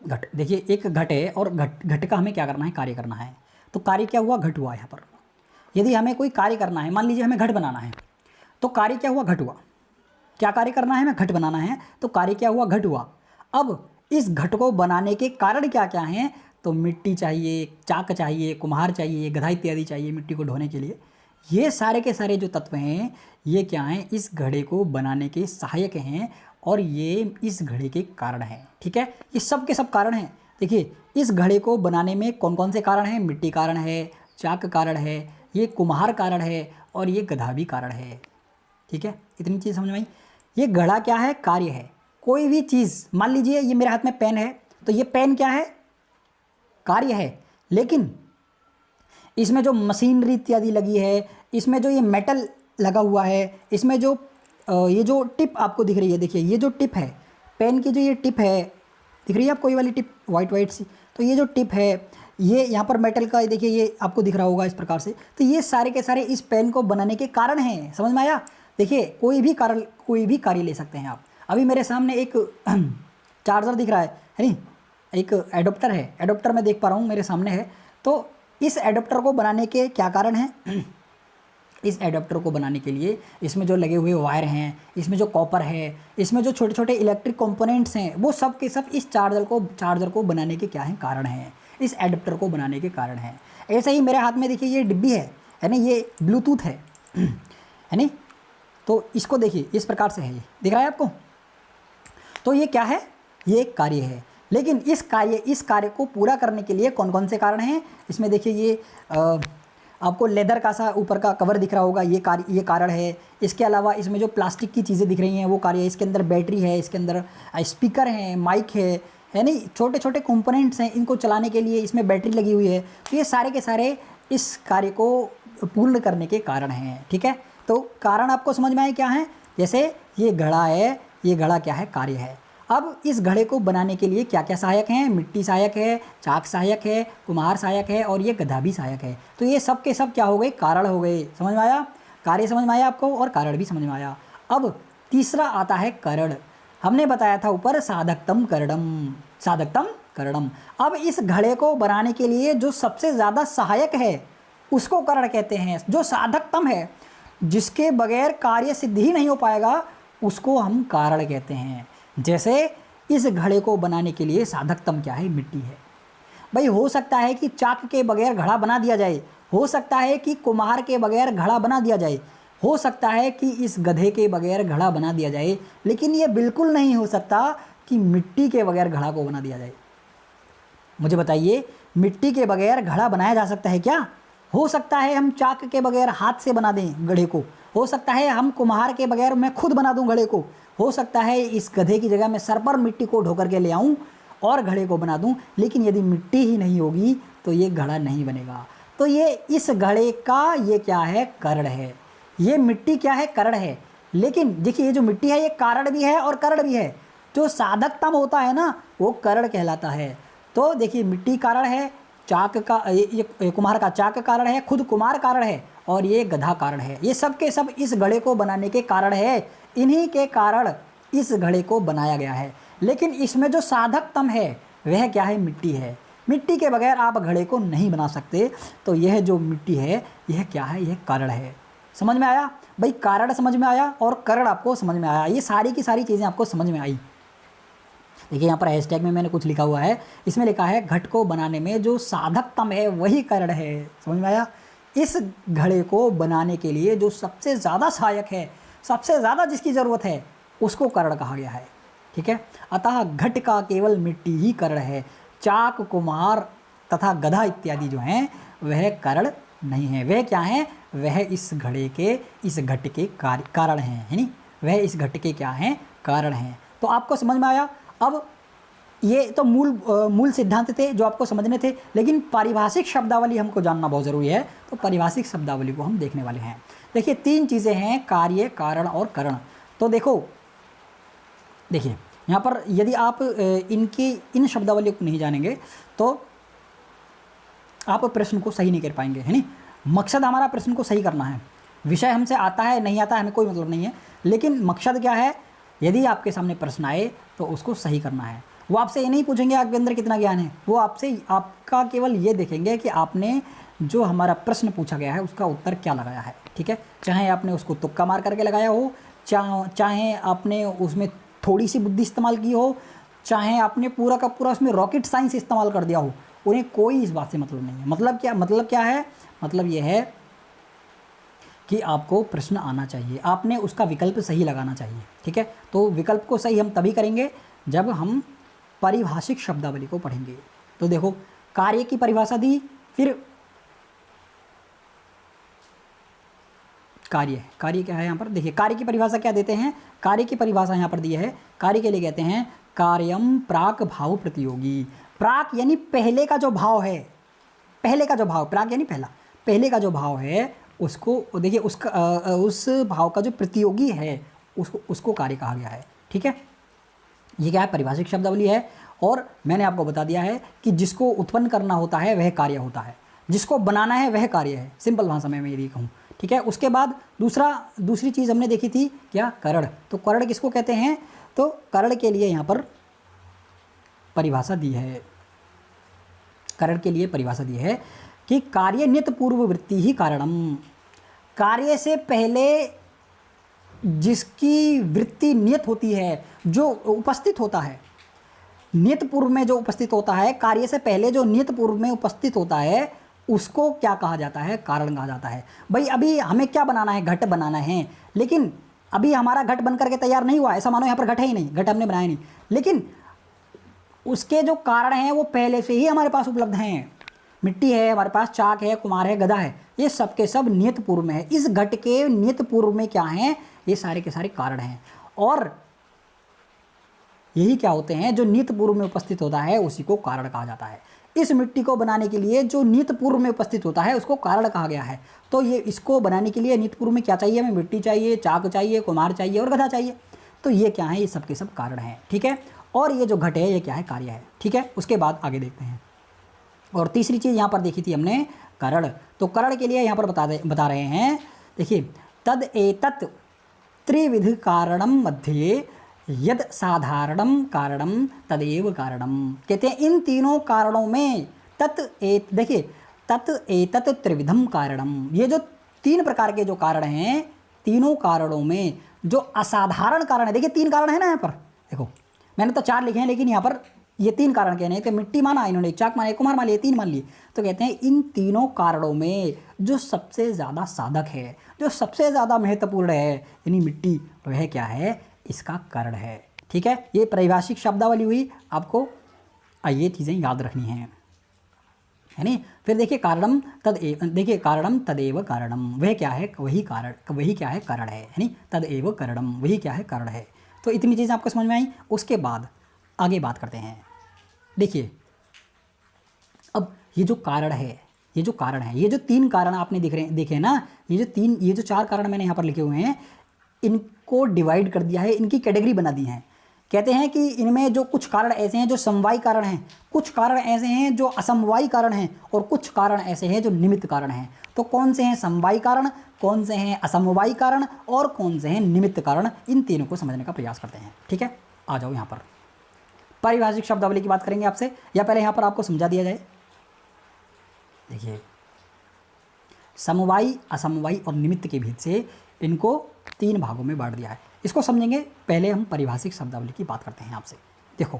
घट। देखिए एक घट है और घट का हमें क्या करना है, कार्य करना है। तो कार्य क्या हुआ, घट हुआ। यहाँ पर यदि हमें कोई कार्य करना है, मान लीजिए हमें घट बनाना है, तो कार्य क्या हुआ, घट हुआ। क्या कार्य करना है, हमें घट बनाना है, तो कार्य क्या हुआ, घट हुआ। अब इस घट को बनाने के कारण क्या क्या हैं? तो मिट्टी चाहिए, चाक चाहिए, कुम्हार चाहिए, गधा इत्यादि चाहिए मिट्टी को ढोने के लिए। ये सारे के सारे जो तत्व हैं ये क्या हैं, इस घड़े को बनाने के सहायक हैं और ये इस घड़े के कारण हैं। ठीक है, ये सब के सब कारण हैं। देखिए इस घड़े को बनाने में कौन कौन से कारण हैं? मिट्टी कारण है, चाक कारण है, ये कुम्हार कारण है और ये गधा भी कारण है। ठीक है, इतनी चीज़ समझ में आई। ये घड़ा क्या है, कार्य है। कोई भी चीज़, मान लीजिए ये मेरे हाथ में पेन है, तो ये पेन क्या है, कार्य है। लेकिन इसमें जो मशीनरी इत्यादि लगी है, इसमें जो ये मेटल लगा हुआ है, इसमें जो ये जो टिप आपको दिख रही है, देखिए ये जो टिप है पेन की, जो ये टिप है दिख रही है आपको, ये वाली टिप वाइट सी, तो ये जो टिप है ये यहाँ पर मेटल का, देखिए ये आपको दिख रहा होगा इस प्रकार से। तो ये सारे के सारे इस पेन को बनाने के कारण हैं। समझ में आया? देखिए कोई भी कार्य ले सकते हैं आप। अभी मेरे सामने एक चार्जर दिख रहा है नहीं, एक एडोप्टर है, एडोप्टर मैं देख पा रहा हूँ मेरे सामने है। तो इस एडोप्टर को बनाने के क्या कारण हैं? इस एडोप्टर को बनाने के लिए इसमें जो लगे हुए वायर हैं, इसमें जो कॉपर है, इसमें जो छोटे छोटे इलेक्ट्रिक कंपोनेंट्स हैं, वो सब के सब इस चार्जर को बनाने के क्या हैं, कारण हैं। इस एडोप्टर को बनाने के कारण हैं। ऐसे ही मेरे हाथ में देखिए ये डिब्बी है ना, ये ब्लूटूथ है नहीं, तो इसको देखिए इस प्रकार से है, ये दिख रहा है आपको। तो ये क्या है, ये एक कार्य है। लेकिन इस कार्य को पूरा करने के लिए कौन कौन से कारण हैं? इसमें देखिए ये आपको लेदर का सा ऊपर का कवर दिख रहा होगा, ये कारण है। इसके अलावा इसमें जो प्लास्टिक की चीज़ें दिख रही हैं वो कार्य है। इसके अंदर बैटरी है, इसके अंदर स्पीकर हैं, माइक है नहीं, छोटे छोटे कंपोनेंट्स हैं, इनको चलाने के लिए इसमें बैटरी लगी हुई है। तो ये सारे के सारे इस कार्य को पूर्ण करने के कारण हैं। ठीक है, तो कारण आपको समझ में आए क्या है? जैसे ये घड़ा है, ये घड़ा क्या है, कार्य है। अब इस घड़े को बनाने के लिए क्या क्या सहायक हैं? मिट्टी सहायक है, चाक सहायक है, कुम्हार सहायक है और ये गधा भी सहायक है। तो ये सब के सब क्या हो गए, कारण हो गए। समझ में आया? कार्य समझ में आया आपको और कारण भी समझ में आया। अब तीसरा आता है करण। हमने बताया था ऊपर साधकतम करणम। अब इस घड़े को बनाने के लिए जो सबसे ज़्यादा सहायक है उसको करण कहते हैं। जो साधकतम है, जिसके बगैर कार्य सिद्ध ही नहीं हो पाएगा, उसको हम कारण कहते हैं। जैसे इस घड़े को बनाने के लिए साधकतम क्या है, मिट्टी है। भाई हो सकता है कि चाक के बगैर घड़ा बना दिया जाए, हो सकता है कि कुम्हार के बगैर घड़ा बना दिया जाए, हो सकता है कि इस गधे के बगैर घड़ा बना दिया जाए, लेकिन ये बिल्कुल नहीं हो सकता कि मिट्टी के बगैर घड़ा को बना दिया जाए। मुझे बताइए, मिट्टी के बगैर घड़ा बनाया जा सकता है क्या? हो सकता है हम चाक के बगैर हाथ से बना दें घड़े को, हो सकता है हम कुम्हार के बगैर मैं खुद बना दूं घड़े को, हो सकता है इस गधे की जगह मैं सर पर मिट्टी को ढो करके ले आऊं और घड़े को बना दूं, लेकिन यदि मिट्टी ही नहीं होगी तो ये घड़ा नहीं बनेगा। तो ये इस घड़े का ये क्या है, करण है। ये मिट्टी क्या है, करण है। लेकिन देखिए ये जो मिट्टी है ये कारण भी है और करण भी है। जो साधकतम होता है ना वो करण कहलाता है। तो देखिए मिट्टी कारण है, चाक का ये कुम्हार का चाक कारण है, खुद कुम्हार कारण है और ये गधा कारण है। ये सब के सब इस घड़े को बनाने के कारण है। इन्हीं के कारण इस घड़े को बनाया गया है। लेकिन इसमें जो साधकतम है वह क्या है, मिट्टी है। मिट्टी के बगैर आप घड़े को नहीं बना सकते। तो यह जो मिट्टी है यह क्या है, यह कारण है। समझ में आया भाई, कारण समझ में आया और करण आपको समझ में आया। ये सारी की सारी चीज़ें आपको समझ में आई। देखिए यहाँ पर हैशटैग में मैंने कुछ लिखा हुआ है, इसमें लिखा है घट को बनाने में जो साधकतम है वही करण है। समझ में आया। इस घड़े को बनाने के लिए जो सबसे ज़्यादा सहायक है, सबसे ज़्यादा जिसकी ज़रूरत है उसको करण कहा गया है। ठीक है, अतः घट का केवल मिट्टी ही करण है। चाक, कुम्हार तथा गधा इत्यादि जो हैं वह करण नहीं है। वह क्या है, वह इस घड़े के, इस घट के कारण हैं, है नहीं, वह इस घट के क्या हैं, कारण हैं। तो आपको समझ में आया। अब ये तो मूल सिद्धांत थे जो आपको समझने थे, लेकिन पारिभाषिक शब्दावली हमको जानना बहुत ज़रूरी है। तो पारिभाषिक शब्दावली को हम देखने वाले हैं। देखिए 3 चीज़ें हैं, कार्य, कारण और करण। तो देखिए यहाँ पर यदि आप इन शब्दावली को नहीं जानेंगे तो आप प्रश्न को सही नहीं कर पाएंगे, है नहीं। मकसद हमारा प्रश्न को सही करना है। विषय हमसे आता है नहीं आता है हमें कोई मतलब नहीं है, लेकिन मकसद क्या है, यदि आपके सामने प्रश्न आए तो उसको सही करना है। वो आपसे ये नहीं पूछेंगे आपके अंदर कितना ज्ञान है, वो आपसे आपका केवल ये देखेंगे कि आपने जो हमारा प्रश्न पूछा गया है उसका उत्तर क्या लगाया है। ठीक है, चाहे आपने उसको तुक्का मार करके लगाया हो, चाहे आपने उसमें थोड़ी सी बुद्धि इस्तेमाल की हो, चाहे आपने पूरा का पूरा उसमें रॉकेट साइंस इस्तेमाल कर दिया हो, उन्हें कोई इस बात से मतलब नहीं है। मतलब क्या है, मतलब यह है कि आपको प्रश्न आना चाहिए, आपने उसका विकल्प सही लगाना चाहिए। ठीक है, तो विकल्प को सही हम तभी करेंगे जब हम पारिभाषिक शब्दावली को पढ़ेंगे। तो देखो कार्य की परिभाषा दी, फिर कार्य क्या है यहाँ पर, देखिए कार्य की परिभाषा क्या देते हैं, कार्य की परिभाषा यहाँ पर दी है। कार्य के लिए कहते हैं कार्यम प्राक भाव प्रतियोगी। प्राक यानी पहले का जो भाव है, पहले का जो भाव, प्राक यानी पहला, पहले का जो भाव है उसको देखिए, उसका उस भाव का जो प्रतियोगी है उसको कार्य कहा गया है। ठीक है, ये क्या है, परिभाषिक शब्दावली है। और मैंने आपको बता दिया है कि जिसको उत्पन्न करना होता है वह कार्य होता है, जिसको बनाना है वह कार्य है, सिंपल भाषा में मैं यदि कहूँ। ठीक है, उसके बाद दूसरी चीज़ हमने देखी थी क्या, करण। तो करण किसको कहते हैं, तो करण के लिए यहाँ पर परिभाषा दी है, करण के लिए परिभाषा दी है कि कार्य नित पूर्व वृत्ति ही कारणम। कार्य से पहले जिसकी वृत्ति नियत होती है, जो उपस्थित होता है, नियत पूर्व में जो उपस्थित होता है, कार्य से पहले जो नियत पूर्व में उपस्थित होता है उसको क्या कहा जाता है, कारण कहा जाता है। भाई अभी हमें क्या बनाना है, घट बनाना है, लेकिन अभी हमारा घट बन करके तैयार नहीं हुआ, ऐसा मानो यहाँ पर घट है ही नहीं, घट हमने बनाया नहीं, लेकिन उसके जो कारण हैं वो पहले से ही हमारे पास उपलब्ध हैं। मिट्टी है हमारे पास, चाक है, कुम्हार है, गधा है, ये सब के सब नियत पूर्व में है। इस घट के नियत पूर्व में क्या हैं, ये सारे के सारे कारण हैं। और यही क्या होते हैं, जो नियत पूर्व में उपस्थित होता है उसी को कारण कहा जाता है। इस मिट्टी को बनाने के लिए जो नियत पूर्व में उपस्थित होता है उसको कारण कहा गया है। तो ये इसको बनाने के लिए नियत पूर्व में क्या चाहिए, हमें मिट्टी चाहिए, चाक चाहिए, कुम्हार चाहिए और गधा चाहिए। तो ये क्या है, ये सब के सब कारण हैं। ठीक है, और ये जो घट है ये क्या है, कार्य है। ठीक है, उसके बाद आगे देखते हैं। और तीसरी चीज़ यहाँ पर देखी थी हमने, करण। तो करण के लिए यहाँ पर बता रहे हैं, देखिए तद एतत् त्रिविध कारणम मध्ये यद साधारणम कारणम तदेव कारणम। कहते हैं इन तीनों कारणों में देखिए तत् एतत् त्रिविधम कारणम, ये जो 3 प्रकार के जो कारण हैं, तीनों कारणों में जो असाधारण कारण है, देखिए 3 कारण है ना यहाँ पर, देखो मैंने तो 4 लिखे हैं लेकिन यहाँ पर ये 3 कारण कहने हैं। तो मिट्टी माना इन्होंने, चाक माना, कुम्हार मान लिए, 3 मान लिए। तो कहते हैं इन तीनों कारणों में जो सबसे ज़्यादा साधक है, जो सबसे ज़्यादा महत्वपूर्ण है, यानी मिट्टी, वह क्या है, इसका कारण है। ठीक है, ये परिभाषिक शब्दावली हुई, आपको ये चीज़ें याद रखनी हैं, है नहीं। फिर देखिए कारणम देखिए कारणम तदेव कारणम, वह क्या है, वही कारण, वही क्या है, कारण है नहीं, तदेव कारणम, वही क्या है, कारण है। तो इतनी चीज़ें आपको समझ में आई। उसके बाद आगे बात करते हैं। देखिए अब ये जो कारण है, ये जो कारण है, ये जो 3 कारण आपने देखे ना, ये जो 4 कारण मैंने यहाँ पर लिखे हुए हैं, इनको डिवाइड कर दिया है, इनकी कैटेगरी बना दी है। कहते हैं कि इनमें जो कुछ कारण ऐसे हैं जो समवायी कारण हैं, कुछ कारण ऐसे हैं जो असमवायी कारण हैं, और कुछ कारण ऐसे हैं जो निमित्त कारण हैं। तो कौन से हैं समवायी कारण, कौन से हैं असमवायी कारण, और कौन से हैं निमित्त कारण, इन तीनों को समझने का प्रयास करते हैं। ठीक है, आ जाओ यहाँ पर पारिभाषिक शब्दावली की बात करेंगे आपसे, या पहले यहाँ पर आपको समझा दिया जाए। देखिए, समवायी, असमवायी और निमित्त के भेद से इनको 3 भागों में बांट दिया है। इसको समझेंगे, पहले हम पारिभाषिक शब्दावली की बात करते हैं आपसे। देखो,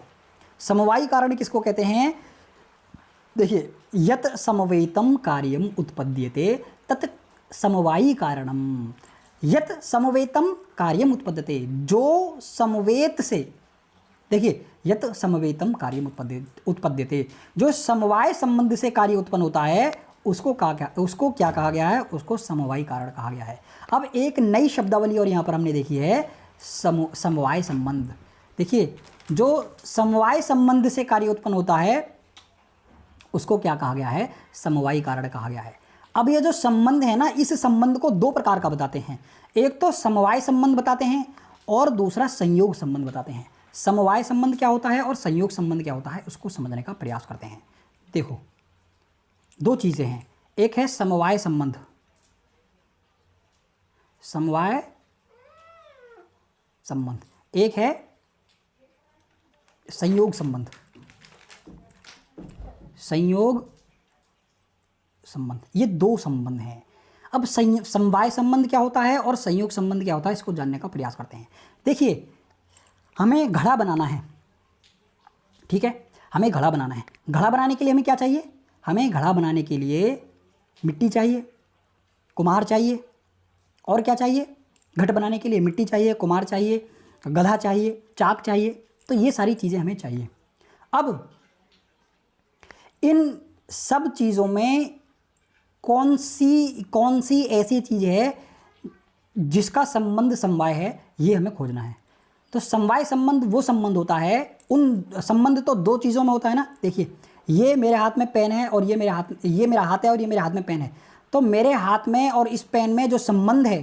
समवायी कारण किसको कहते हैं? देखिए, यत समवेतम कार्यम उत्पद्यते तत् समवायी कारणम। यत समवेतम कार्यम उत्पद्यते, जो समवेत से, देखिए, यत समवेतम कार्यम उत्पद्यते, जो समवाय संबंध से कार्य उत्पन्न होता है, उसको क्या कहा गया है? उसको समवायी कारण कहा गया है। अब एक नई शब्दावली और यहाँ पर हमने देखी है, समवाय संबंध। देखिए, जो समवाय संबंध से कार्य उत्पन्न होता है उसको क्या कहा गया है? समवायी कारण कहा गया है। अब ये जो संबंध है ना, इस संबंध को 2 प्रकार का बताते हैं। एक तो समवाय संबंध बताते हैं और दूसरा संयोग संबंध बताते हैं। समवाय संबंध क्या होता है और संयोग संबंध क्या होता है, उसको समझने का प्रयास करते हैं। देखो, 2 चीज़ें हैं, एक है समवाय संबंध, समवाय संबंध, एक है संयोग संबंध, संयोग संबंध। ये 2 संबंध हैं। अब समवाय संबंध क्या होता है और संयोग संबंध क्या होता है, इसको जानने का प्रयास करते हैं। देखिए, हमें घड़ा बनाना है, ठीक है, हमें घड़ा बनाना है। घड़ा बनाने के लिए हमें क्या चाहिए? हमें घड़ा बनाने के लिए मिट्टी चाहिए, कुम्हार चाहिए, और क्या चाहिए? घट बनाने के लिए मिट्टी चाहिए, कुम्हार चाहिए, गधा चाहिए, चाक चाहिए। तो ये सारी चीज़ें हमें चाहिए। अब इन सब चीज़ों में कौन सी ऐसी चीज़ है जिसका संबंध समवाय है, ये हमें खोजना है। तो समवाय संबंध वो संबंध होता है, उन संबंध तो 2 चीज़ों में होता है ना। देखिए, ये मेरे हाथ में पेन है और ये मेरा हाथ है और ये मेरे हाथ में पेन है। तो मेरे हाथ में और इस पेन में जो संबंध है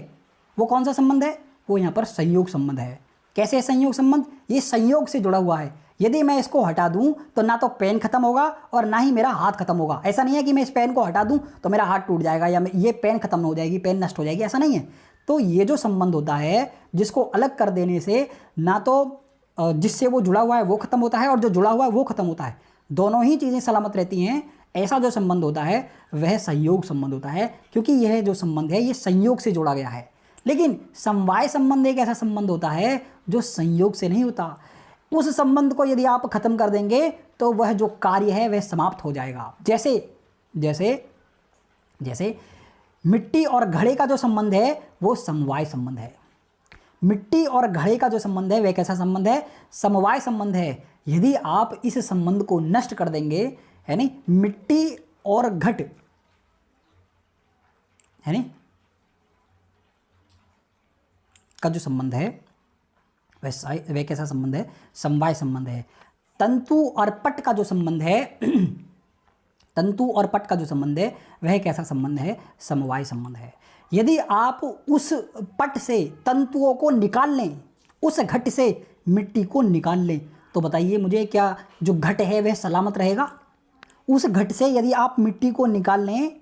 वो कौन सा संबंध है? वो यहाँ पर संयोग संबंध है। कैसे है संयोग संबंध? ये संयोग से जुड़ा हुआ है। यदि मैं इसको हटा दूं तो ना तो पेन खत्म होगा और ना ही मेरा हाथ खत्म होगा। ऐसा नहीं है कि मैं इस पेन को हटा दूं तो मेरा हाथ टूट जाएगा या ये पेन खत्म हो जाएगी, पेन नष्ट हो जाएगी, ऐसा नहीं है। तो ये जो संबंध होता है, जिसको अलग कर देने से ना तो जिससे वो जुड़ा हुआ है वो खत्म होता है और जो जुड़ा हुआ है वो खत्म होता है, दोनों ही चीज़ें सलामत रहती हैं। ऐसा जो संबंध होता है वह संयोग संबंध होता है, क्योंकि यह जो संबंध है ये संयोग से जोड़ा गया है। लेकिन समवाय संबंध एक ऐसा संबंध होता है जो संयोग से नहीं होता। उस संबंध को यदि आप खत्म कर देंगे तो वह जो कार्य है वह समाप्त हो जाएगा। जैसे जैसे जैसे मिट्टी और घड़े का जो संबंध है वो समवाय संबंध है। मिट्टी और घड़े का जो संबंध है वह कैसा संबंध है? समवाय संबंध है। यदि आप इस संबंध को नष्ट कर देंगे, है नहीं, मिट्टी और घट, है नहीं, का जो संबंध है वह कैसा संबंध है? समवाय संबंध है। तंतु और पट का जो संबंध है तंतु और पट का जो संबंध है वह कैसा संबंध है? समवाय संबंध है। यदि आप उस पट से तंतुओं को निकाल लें, उस घट से मिट्टी को निकाल लें, तो बताइए मुझे, क्या जो घट है वह सलामत रहेगा? उस घट से यदि आप मिट्टी को निकाल लें,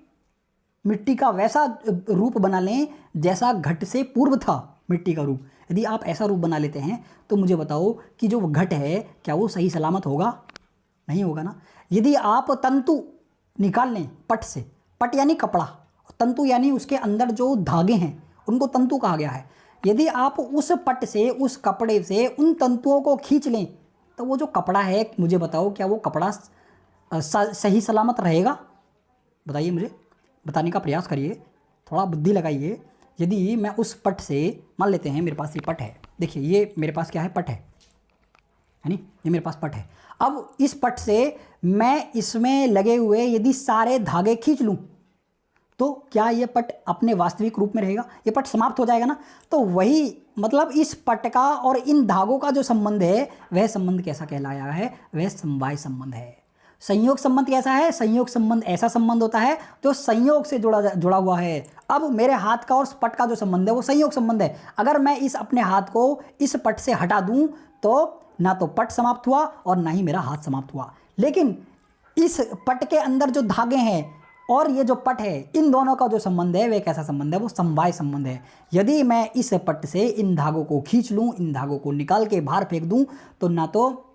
मिट्टी का वैसा रूप बना लें जैसा घट से पूर्व था मिट्टी का रूप, यदि आप ऐसा रूप बना लेते हैं तो मुझे बताओ कि जो घट है क्या वो सही सलामत होगा? नहीं होगा ना। यदि आप तंतु निकाल लें पट से, पट यानी कपड़ा, तंतु यानी उसके अंदर जो धागे हैं उनको तंतु कहा गया है। यदि आप उस पट से, उस कपड़े से उन तंतुओं को खींच लें तो वो जो कपड़ा है, मुझे बताओ क्या वो कपड़ा सही सलामत रहेगा? बताइए मुझे, बताने का प्रयास करिए, थोड़ा बुद्धि लगाइए। यदि मैं उस पट से, मान लेते हैं मेरे पास ये पट है, देखिए ये मेरे पास क्या है? पट है नहीं, ये मेरे पास पट है। अब इस पट से मैं इसमें लगे हुए यदि सारे धागे खींच लूँ तो क्या ये पट अपने वास्तविक रूप में रहेगा? ये पट समाप्त हो जाएगा ना। तो वही मतलब इस पट का और इन धागों का जो संबंध है वह संबंध कैसा कहलाया है? वह समवाय संबंध है। संयोग संबंध कैसा है? संयोग संबंध ऐसा संबंध होता है जो संयोग से जुड़ा हुआ है। अब मेरे हाथ का और पट का जो संबंध है वो संयोग संबंध है। अगर मैं इस अपने हाथ को इस पट से हटा दूं तो ना तो पट समाप्त हुआ और ना ही मेरा हाथ समाप्त हुआ। लेकिन इस पट के अंदर जो धागे हैं और ये जो पट है, इन दोनों का जो संबंध है वह कैसा संबंध है? वो समवाय संबंध है। यदि मैं इस पट से इन धागों को खींच लूं, इन धागों को निकाल के बाहर फेंक दूं तो ना तो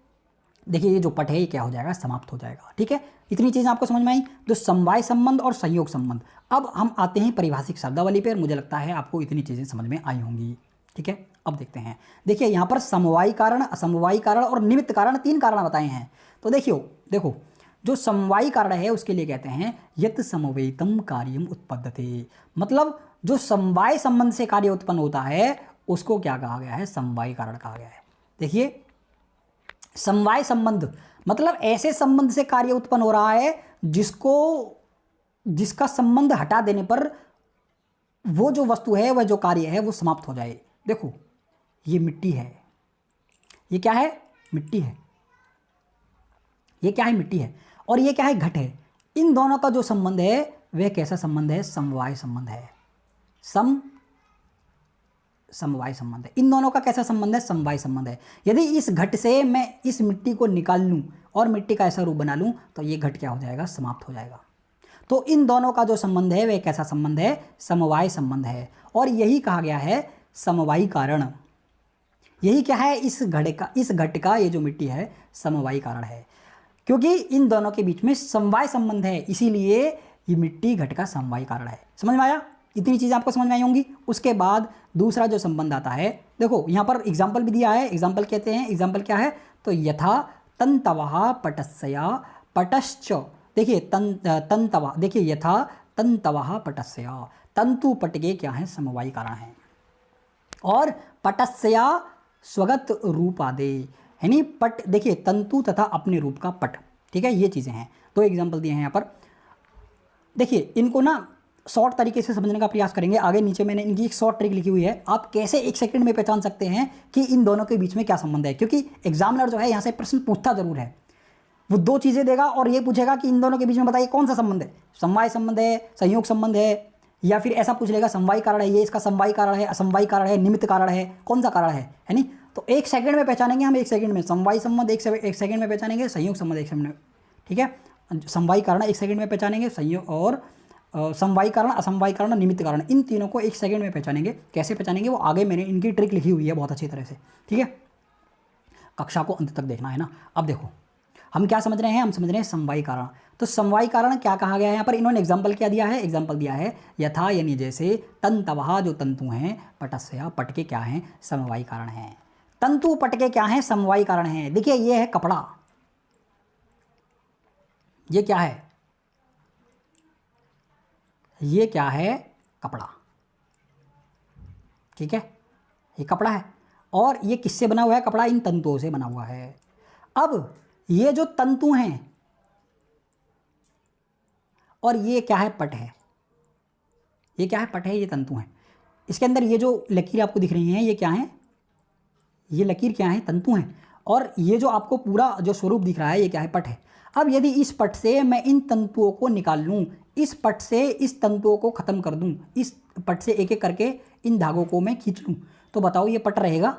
देखिए ये जो पट है ये क्या हो जाएगा? समाप्त हो जाएगा। ठीक है, इतनी चीज़ें आपको समझ में आई, जो समवाय संबंध और संयोग संबंध। अब हम आते हैं परिभाषिक शब्दावली पर। मुझे लगता है आपको इतनी चीज़ें समझ में आई होंगी। ठीक है, अब देखते हैं। देखिए यहाँ पर समवायी कारण, असमवायी कारण और निमित्त कारण, 3 कारण बताए हैं। तो देखो जो समवायी कारण है उसके लिए कहते हैं यत् समवेतम कार्यम उत्पद्यते, मतलब जो समवाय संबंध से कार्य उत्पन्न होता है उसको क्या कहा गया है? समवायी कारण कहा गया है। देखिए समवाय संबंध मतलब ऐसे संबंध से कार्य उत्पन्न हो रहा है जिसका संबंध हटा देने पर वो जो वस्तु है, वह जो कार्य है वो समाप्त हो जाए। देखो ये मिट्टी है, ये क्या है? मिट्टी है। ये क्या है? मिट्टी है। और ये क्या है? घट है। इन दोनों का जो संबंध है वह कैसा संबंध है? समवाय संबंध है। समवाय संबंध है। इन दोनों का कैसा संबंध है? समवाय संबंध है। यदि इस घट से मैं इस मिट्टी को निकाल लूं और मिट्टी का ऐसा रूप बना लूं तो ये घट क्या हो जाएगा? समाप्त हो जाएगा। तो इन दोनों का जो संबंध है वह कैसा संबंध है? समवाय संबंध है। और यही कहा गया है समवायी कारण। यही क्या है? इस घट का ये जो मिट्टी है समवायी कारण है, क्योंकि इन दोनों के बीच में समवाय संबंध है, इसीलिए ये मिट्टी घट का समवायी कारण है। समझ में आया? इतनी चीज़ें आपको समझ में आई होंगी। उसके बाद दूसरा जो संबंध आता है, देखो यहाँ पर एग्जाम्पल भी दिया है। एग्जाम्पल कहते हैं, एग्जाम्पल क्या है? तो यथा तंतवः पटस्या पटश्च। देखिए तंतवा, देखिए यथा तंतवः पटस्या, तंतु पट के क्या है? समवायी कारण है। और पटस्या स्वगत रूपादे, यानी पट, देखिए तंतु तथा अपने रूप का पट। ठीक है, ये चीज़ें हैं। 2 एग्जाम्पल दिए हैं यहाँ पर। देखिए इनको ना शॉर्ट तरीके से समझने का प्रयास करेंगे। आगे नीचे मैंने इनकी एक शॉर्ट ट्रिक लिखी हुई है, आप कैसे 1 सेकंड में पहचान सकते हैं कि इन दोनों के बीच में क्या संबंध है। क्योंकि एग्जामिनर जो है यहाँ से प्रश्न पूछता जरूर है, वो 2 चीज़ें देगा और ये पूछेगा कि इन दोनों के बीच में बताइए कौन सा संबंध है? समवाय संबंध है, संयोग संबंध है, या फिर ऐसा पूछ लेगा समवायी कारण है, ये इसका समवायी कारण है, असमवायी कारण है, निमित्त कारण है, कौन सा कारण है नहीं? तो 1 सेकंड में पहचानेंगे हम। 1 सेकंड में समवायी संबंध 1 सेकंड में पहचानेंगे, संयोग संबंध 1 सेकंड में। ठीक है, समवायी कारण 1 सेकंड में पहचानेंगे, संयोग और समवायी कारण, असमवायी कारण, निमित्त कारण, इन तीनों को 1 सेकंड में पहचानेंगे। कैसे पहचानेंगे वो आगे मैंने इनकी ट्रिक लिखी हुई है बहुत अच्छी तरह से। ठीक है, कक्षा को अंत तक देखना है ना। अब देखो हम क्या समझ रहे हैं? हम समझ रहे हैं समवायी कारण। तो समवायी कारण क्या कहा गया है यहाँ पर? इन्होंने एग्जाम्पल क्या दिया है? एग्जाम्पल दिया है यथा, यानी जैसे, तंतवः जो तंतु हैं, पटस्या पट के क्या हैं? समवायी कारण हैं। तंतु पट के क्या हैं? समवायी कारण हैं। देखिए ये है कपड़ा, ये क्या है? ये क्या है? कपड़ा। ठीक है, ये कपड़ा है। और ये किससे बना हुआ है कपड़ा? इन तंतुओं से बना हुआ है। अब ये जो तंतु हैं और ये क्या है? पट है। ये क्या है? पट है, ये तंतु हैं। इसके अंदर ये जो लकीर आपको दिख रही हैं ये क्या है? ये लकीर क्या है? तंतु हैं। और ये जो आपको पूरा जो स्वरूप दिख रहा है ये क्या है? पट है। अब यदि इस पट से मैं इन तंतुओं को निकाल लूँ, इस पट से इस तंतुओं को ख़त्म कर दूँ, इस पट से एक एक करके इन धागों को मैं खींच लूँ, तो बताओ ये पट रहेगा?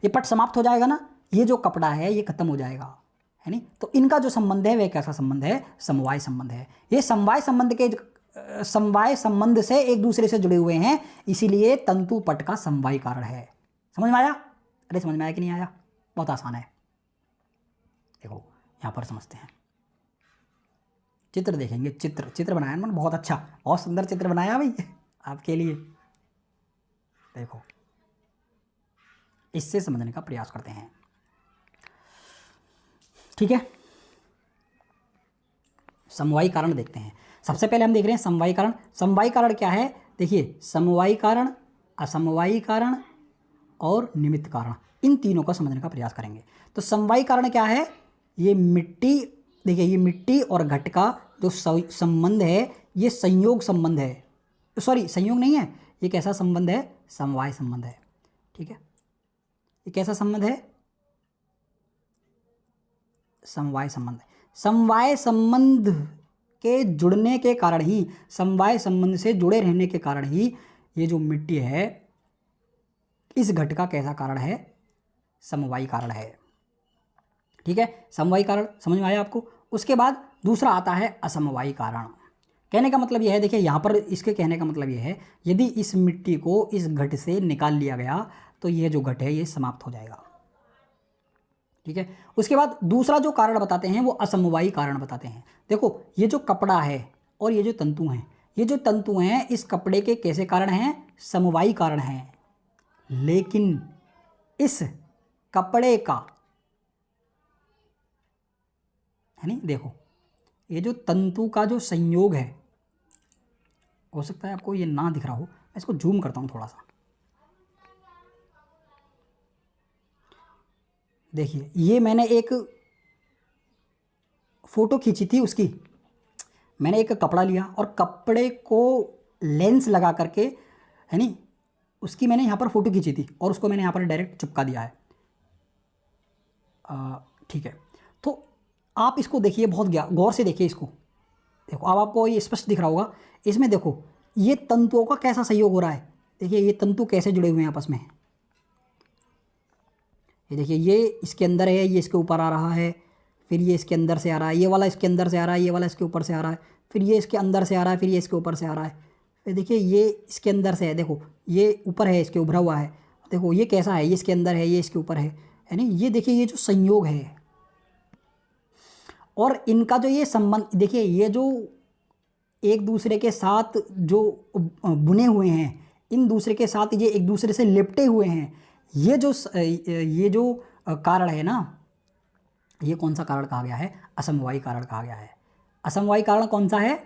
ये पट समाप्त हो जाएगा ना। ये जो कपड़ा है ये खत्म हो जाएगा, है नहीं? तो इनका जो संबंध है वह कैसा संबंध है? समवाय संबंध है। ये समवाय संबंध से एक दूसरे से जुड़े हुए हैं, इसीलिए तंतु पट का समवाय कारण है। समझ में आया? अरे समझ में आया कि नहीं आया? बहुत आसान है। देखो यहाँ पर समझते हैं, चित्र देखेंगे। चित्र बनाया ना, बहुत अच्छा, बहुत सुंदर चित्र बनाया भाई आपके लिए। देखो इससे समझने का प्रयास करते हैं। ठीक है, समवायी कारण देखते हैं। सबसे पहले हम देख रहे हैं समवायी कारण। समवायी कारण क्या है? देखिए समवायी कारण, असमवायी कारण और निमित्त कारण, इन तीनों को समझने का प्रयास करेंगे। तो समवायी कारण क्या है? ये मिट्टी, देखिए ये मिट्टी और घट का जो संबंध है ये संयोग संबंध है। सॉरी, संयोग नहीं है, ये कैसा संबंध है? समवाय संबंध है। ठीक है, ये कैसा संबंध है? समवाय संबंध है। समवाय संबंध के जुड़ने के कारण ही, समवाय संबंध से जुड़े रहने के कारण ही ये जो मिट्टी है इस घट का कैसा कारण है, समवायी कारण है। ठीक है, समवायी कारण समझ में आया आपको। उसके बाद दूसरा आता है असमवायी कारण। कहने का मतलब यह है, देखिए यहाँ पर इसके कहने का मतलब यह है, यदि इस मिट्टी को इस घट से निकाल लिया गया तो यह जो घट है ये समाप्त हो जाएगा। ठीक है, उसके बाद दूसरा जो कारण बताते हैं वो असमवायी कारण बताते हैं। देखो ये जो कपड़ा है और ये जो तंतु हैं, ये जो तंतु हैं इस कपड़े के कैसे कारण हैं, समवायी कारण हैं। लेकिन इस कपड़े का, है नहीं, देखो ये जो तंतु का जो संयोग है, हो सकता है आपको ये ना दिख रहा हो, मैं इसको जूम करता हूं थोड़ा सा। देखिए ये मैंने एक फोटो खींची थी उसकी, मैंने एक कपड़ा लिया और कपड़े को लेंस लगा करके, है नहीं, उसकी मैंने यहाँ पर फोटो खींची थी और उसको मैंने यहाँ पर डायरेक्ट चिपका दिया है। ठीक है, तो आप इसको देखिए, बहुत गौर से देखिए इसको। देखो अब आपको ये स्पष्ट दिख रहा होगा। इसमें देखो ये तंतुओं का कैसा सहयोग हो रहा है। देखिए ये तंतु कैसे जुड़े हुए हैं आपस में। ये देखिए ये इसके अंदर है, ये इसके ऊपर आ रहा है, फिर ये इसके अंदर से आ रहा है, ये वाला इसके अंदर से आ रहा है, ये वाला इसके ऊपर से आ रहा है, फिर ये इसके अंदर से आ रहा है, फिर ये इसके ऊपर से आ रहा है, फिर देखिए ये इसके अंदर से है, देखो ये ऊपर है, इसके उभरा हुआ है। देखो ये कैसा है, ये इसके अंदर है, ये इसके ऊपर है नहीं, ये देखिए ये जो संयोग है और इनका जो ये संबंध, देखिए ये जो एक दूसरे के साथ जो बुने हुए हैं, इन दूसरे के साथ ये एक दूसरे से लिपटे हुए हैं, ये जो कारण है ना, ये कौन सा कारण कहा गया है, असमवायी कारण कहा गया है। असमवायी कारण कौन सा है,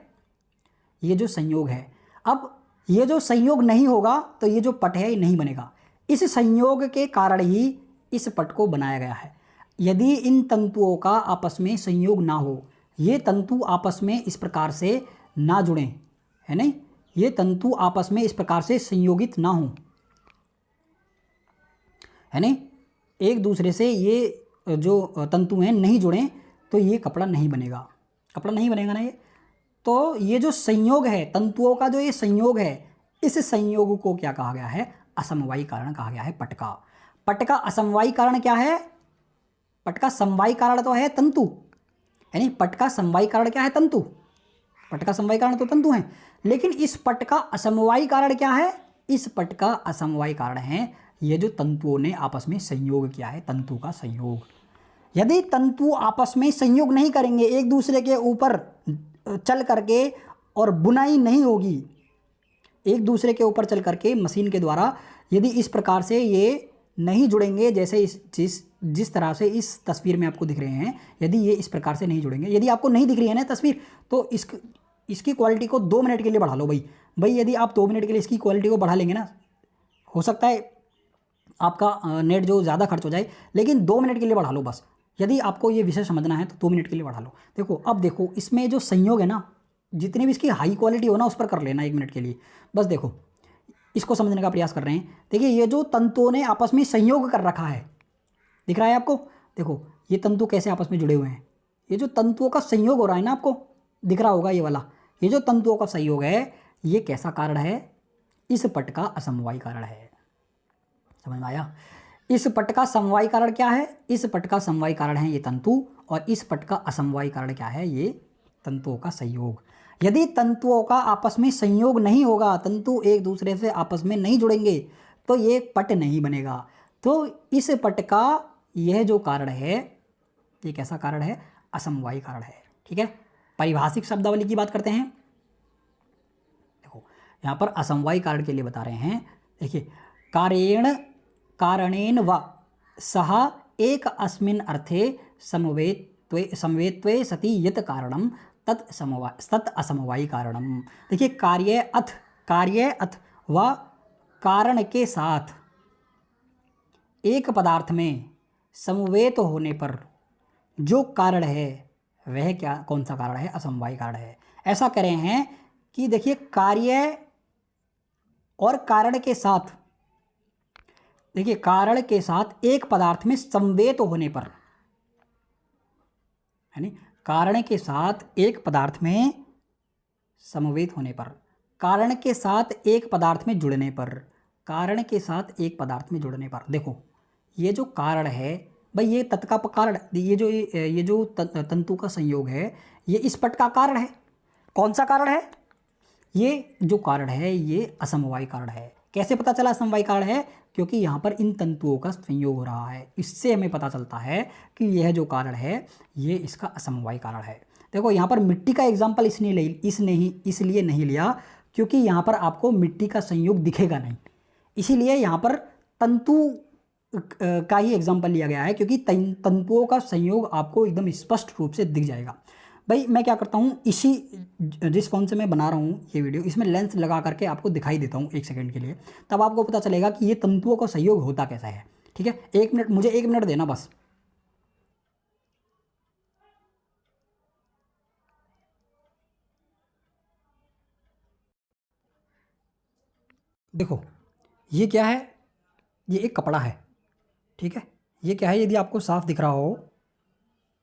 ये जो संयोग है। अब ये जो संयोग नहीं होगा तो ये जो पट है ये नहीं बनेगा। इस संयोग के कारण ही इस पट को बनाया गया है। यदि इन तंतुओं का आपस में संयोग ना हो, ये तंतु आपस में इस प्रकार से ना जुड़ें, है नहीं, ये तंतु आपस में इस प्रकार से संयोगित ना हो, है नहीं, एक दूसरे से ये जो तंतु हैं नहीं जुड़ें, तो ये कपड़ा नहीं बनेगा, कपड़ा नहीं बनेगा ना ये। तो ये जो संयोग है, तंतुओं का जो ये संयोग है, इस संयोग को क्या कहा गया है, असमवायी कारण कहा गया है। पट का असमवायी कारण क्या है, पट का समवायी कारण तो है तंतु, है नहीं, पट का समवायी कारण क्या है, तंतु। पट का समवायी कारण तो तंतु हैं, लेकिन इस पट का असमवायी कारण क्या है, इस पट का असमवायी कारण है ये जो तंतुओं ने आपस में संयोग किया है, तंतु का संयोग। यदि तंतु आपस में संयोग नहीं करेंगे, एक दूसरे के ऊपर चल करके, और बुनाई नहीं होगी, एक दूसरे के ऊपर चल करके मशीन के द्वारा यदि इस प्रकार से ये नहीं जुड़ेंगे, जैसे जिस तरह से इस तस्वीर में आपको दिख रहे हैं, यदि ये इस प्रकार से नहीं जुड़ेंगे, यदि आपको नहीं दिख रही है ना तस्वीर, तो इसकी क्वालिटी को 2 मिनट के लिए बढ़ा लो भाई। यदि आप 2 मिनट के लिए इसकी क्वालिटी को बढ़ा लेंगे ना, हो सकता है आपका नेट जो ज़्यादा खर्च हो जाए, लेकिन 2 मिनट के लिए बढ़ा लो बस। यदि आपको ये विषय समझना है तो 2 मिनट के लिए बढ़ा लो। देखो अब देखो इसमें जो संयोग है ना, जितनी भी इसकी हाई क्वालिटी हो ना उस पर कर लेना 1 मिनट के लिए बस। देखो इसको समझने का प्रयास कर रहे हैं। देखिए ये जो तंतुओं ने आपस में संयोग कर रखा है, दिख रहा है आपको। देखो ये तंतु कैसे आपस में जुड़े हुए हैं, ये जो तंतुओं का संयोग हो रहा है ना, आपको दिख रहा होगा ये वाला, ये जो तंतुओं का संयोग है ये कैसा कारण है, इस पट का असमवायी कारण है। समझ में आया। इस पट का समवायी कारण क्या है, इस पट का समवायी कारण है ये तंतु, और इस पट का असमवायी कारण क्या है, ये तंतुओं का संयोग। यदि तंतुओं का आपस में संयोग नहीं होगा, तंतु एक दूसरे से आपस में नहीं जुड़ेंगे, तो ये पट नहीं बनेगा। तो इस पट का यह जो कारण है, ये कैसा कारण है, असमवायी कारण है। ठीक है, पारिभाषिक शब्दावली की बात करते हैं। देखो यहाँ पर असमवायी कारण के लिए बता रहे हैं। देखिए कारणेन व सह एक अस्मिन् अर्थे समवेत्वे सति यत् कारणम तत् असमवायी कारणम। देखिए कार्य अथ व कारण के साथ एक पदार्थ में समवेत होने पर जो कारण है वह कौन सा कारण है, असमवायी कारण है। ऐसा कह रहे हैं कि देखिए कार्य और कारण के साथ, देखिए कारण के साथ एक पदार्थ में समवेत होने पर, है नहीं, कारण के साथ एक पदार्थ में समवेत होने पर, कारण के साथ एक पदार्थ में जुड़ने पर, कारण के साथ एक पदार्थ में जुड़ने पर, देखो ये जो कारण है भाई, ये तत् का कारण, ये जो तंतु का संयोग है, ये इस पट का कारण है। कौन सा कारण है? ये जो कारण है ये असमवायी कारण है। कैसे पता चला असमवायी कारण है? क्योंकि यहाँ पर इन तंतुओं का संयोग हो रहा है। इससे हमें पता चलता है कि यह जो कारण है ये इसका असमवायी कारण है। देखो यहाँ पर मिट्टी का एग्जाम्पल इसलिए नहीं लिया क्योंकि यहाँ पर आपको मिट्टी का संयोग दिखेगा नहीं, इसीलिए यहाँ पर तंतु का ही एग्जाम्पल लिया गया है, क्योंकि तंतुओं का संयोग आपको एकदम स्पष्ट रूप से दिख जाएगा। भाई मैं क्या करता हूँ, जिस फ़ोन से मैं बना रहा हूँ ये वीडियो, इसमें लेंस लगा करके आपको दिखाई देता हूँ 1 सेकंड के लिए, तब आपको पता चलेगा कि ये तंतुओं का संयोग होता कैसा है। ठीक है, 1 मिनट, मुझे 1 मिनट देना बस। देखो ये क्या है, ये एक कपड़ा है। ठीक है, ये क्या है, यदि आपको साफ दिख रहा हो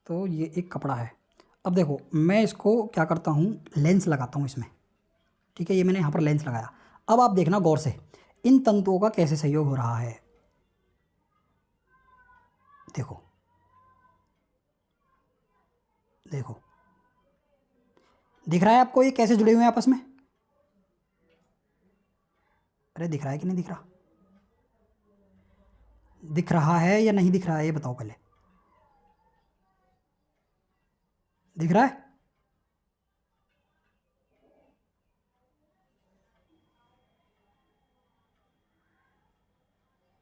तो ये एक कपड़ा है। अब देखो मैं इसको क्या करता हूँ, लेंस लगाता हूँ इसमें। ठीक है, ये मैंने यहाँ पर लेंस लगाया। अब आप देखना गौर से इन तंतुओं का कैसे सहयोग हो रहा है। देखो देखो दिख रहा है आपको ये कैसे जुड़े हुए हैं आपस में? अरे दिख रहा है कि नहीं दिख रहा? दिख रहा है या नहीं दिख रहा है ये बताओ पहले। दिख रहा है?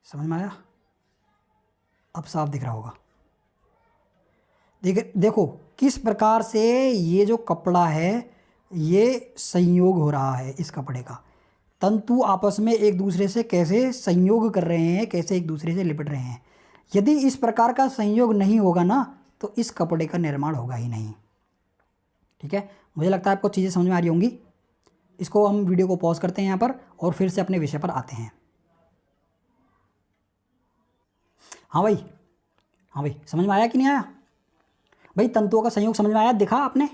समझ में आया? अब साफ दिख रहा होगा। देखो किस प्रकार से ये जो कपड़ा है ये संयोग हो रहा है, इस कपड़े का तंतु आपस में एक दूसरे से कैसे संयोग कर रहे हैं, कैसे एक दूसरे से लिपट रहे हैं। यदि इस प्रकार का संयोग नहीं होगा ना तो इस कपड़े का निर्माण होगा ही नहीं। ठीक है, मुझे लगता है आपको चीज़ें समझ में आ रही होंगी। इसको हम वीडियो को पॉज करते हैं यहाँ पर और फिर से अपने विषय पर आते हैं। हाँ भाई, हाँ भाई, समझ में आया कि नहीं आया? भाई तंतुओं का संयोग समझ में आया? देखा आपने?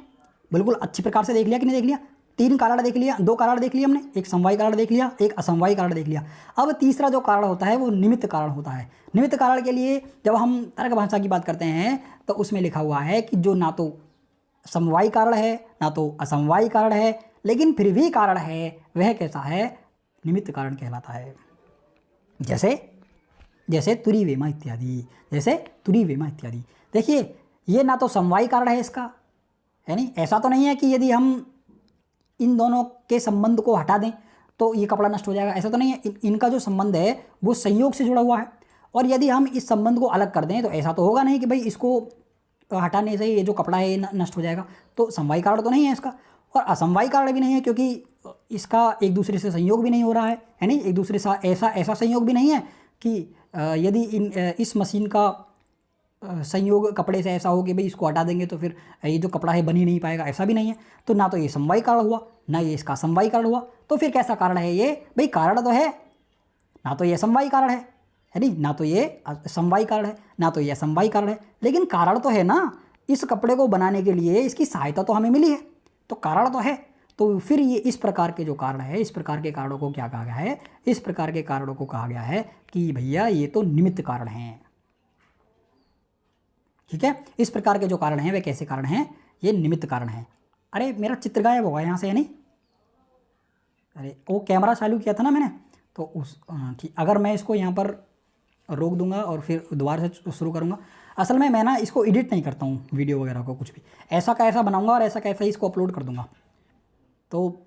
बिल्कुल अच्छी प्रकार से देख लिया कि नहीं देख लिया? 3 कारण देख लिया, 2 कारण देख लिया हमने, एक समवायी कारण देख लिया, एक असमवायी कारण देख लिया। अब तीसरा जो कारण होता है वो निमित्त कारण होता है। निमित्त कारण के लिए जब हम तर्क भाषा की बात करते हैं तो उसमें लिखा हुआ है कि जो ना तो समवायी कारण है ना तो असमवायी कारण है, लेकिन फिर भी कारण है, वह कैसा है? निमित्त कारण कहलाता है। जैसे तुरी वेमा इत्यादि। देखिए ये ना तो समवायी कारण है इसका, है नहीं, ऐसा तो नहीं है कि यदि हम इन दोनों के संबंध को हटा दें तो ये कपड़ा नष्ट हो जाएगा, ऐसा तो नहीं है। इनका जो संबंध है वो संयोग से जुड़ा हुआ है, और यदि हम इस संबंध को अलग कर दें तो ऐसा तो होगा नहीं कि भाई इसको हटाने से ये जो कपड़ा है नष्ट हो जाएगा। तो समवायी कारण तो नहीं है इसका, और असमवायी कारण भी नहीं है, क्योंकि इसका एक दूसरे से संयोग भी नहीं हो रहा है नहीं, एक दूसरे से ऐसा संयोग भी नहीं है कि यदि इस मशीन का संयोग कपड़े से ऐसा हो कि भाई इसको हटा देंगे तो फिर ये जो कपड़ा है बन ही नहीं पाएगा, ऐसा भी नहीं है। तो ना तो ये समवायी कारण हुआ ना ये इसका असमवायी कारण हुआ, तो फिर कैसा कारण है ये? भाई कारण तो है, ना तो ये समवायी कारण है नहीं, ना तो ये समवायी कारण है, ना तो ये असमवायी कारण है, लेकिन कारण तो है ना। इस कपड़े को बनाने के लिए इसकी सहायता तो हमें मिली है, तो कारण तो है। तो फिर ये इस प्रकार के जो कारण है, इस प्रकार के कारणों को क्या कहा गया है? इस प्रकार के कारणों को कहा गया है कि भैया ये तो निमित्त कारण हैं। ठीक है, इस प्रकार के जो कारण हैं वे कैसे कारण हैं? ये निमित्त कारण हैं। अरे मेरा चित्र गायब होगा यहाँ से, है नहीं? अरे वो कैमरा चालू किया था ना मैंने, तो उस ठीक, अगर मैं इसको यहाँ पर रोक दूंगा और फिर दोबारा से शुरू करूँगा। असल में मैं ना इसको एडिट नहीं करता हूँ वीडियो वगैरह को, कुछ भी ऐसा का ऐसा बनाऊँगा और ऐसा कैसा ही इसको अपलोड कर दूँगा। तो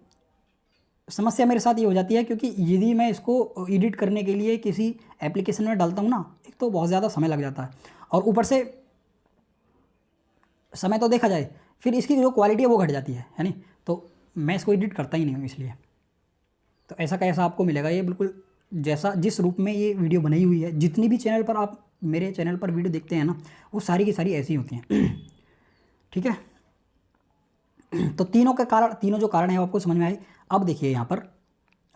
समस्या मेरे साथ ये हो जाती है, क्योंकि यदि मैं इसको एडिट करने के लिए किसी एप्लीकेशन में डालता हूँ ना, एक तो बहुत ज़्यादा समय लग जाता है, और ऊपर से समय तो देखा जाए फिर इसकी जो क्वालिटी है वो घट जाती है नहीं। तो मैं इसको एडिट करता ही नहीं हूँ, इसलिए तो ऐसा का ऐसा आपको मिलेगा। ये बिल्कुल जैसा जिस रूप में ये वीडियो बनाई हुई है, जितनी भी चैनल पर आप मेरे चैनल पर वीडियो देखते हैं ना, वो सारी की सारी ऐसी होती हैं। ठीक है, तो तीनों जो कारण है वो आपको समझ में आए। अब देखिए यहाँ पर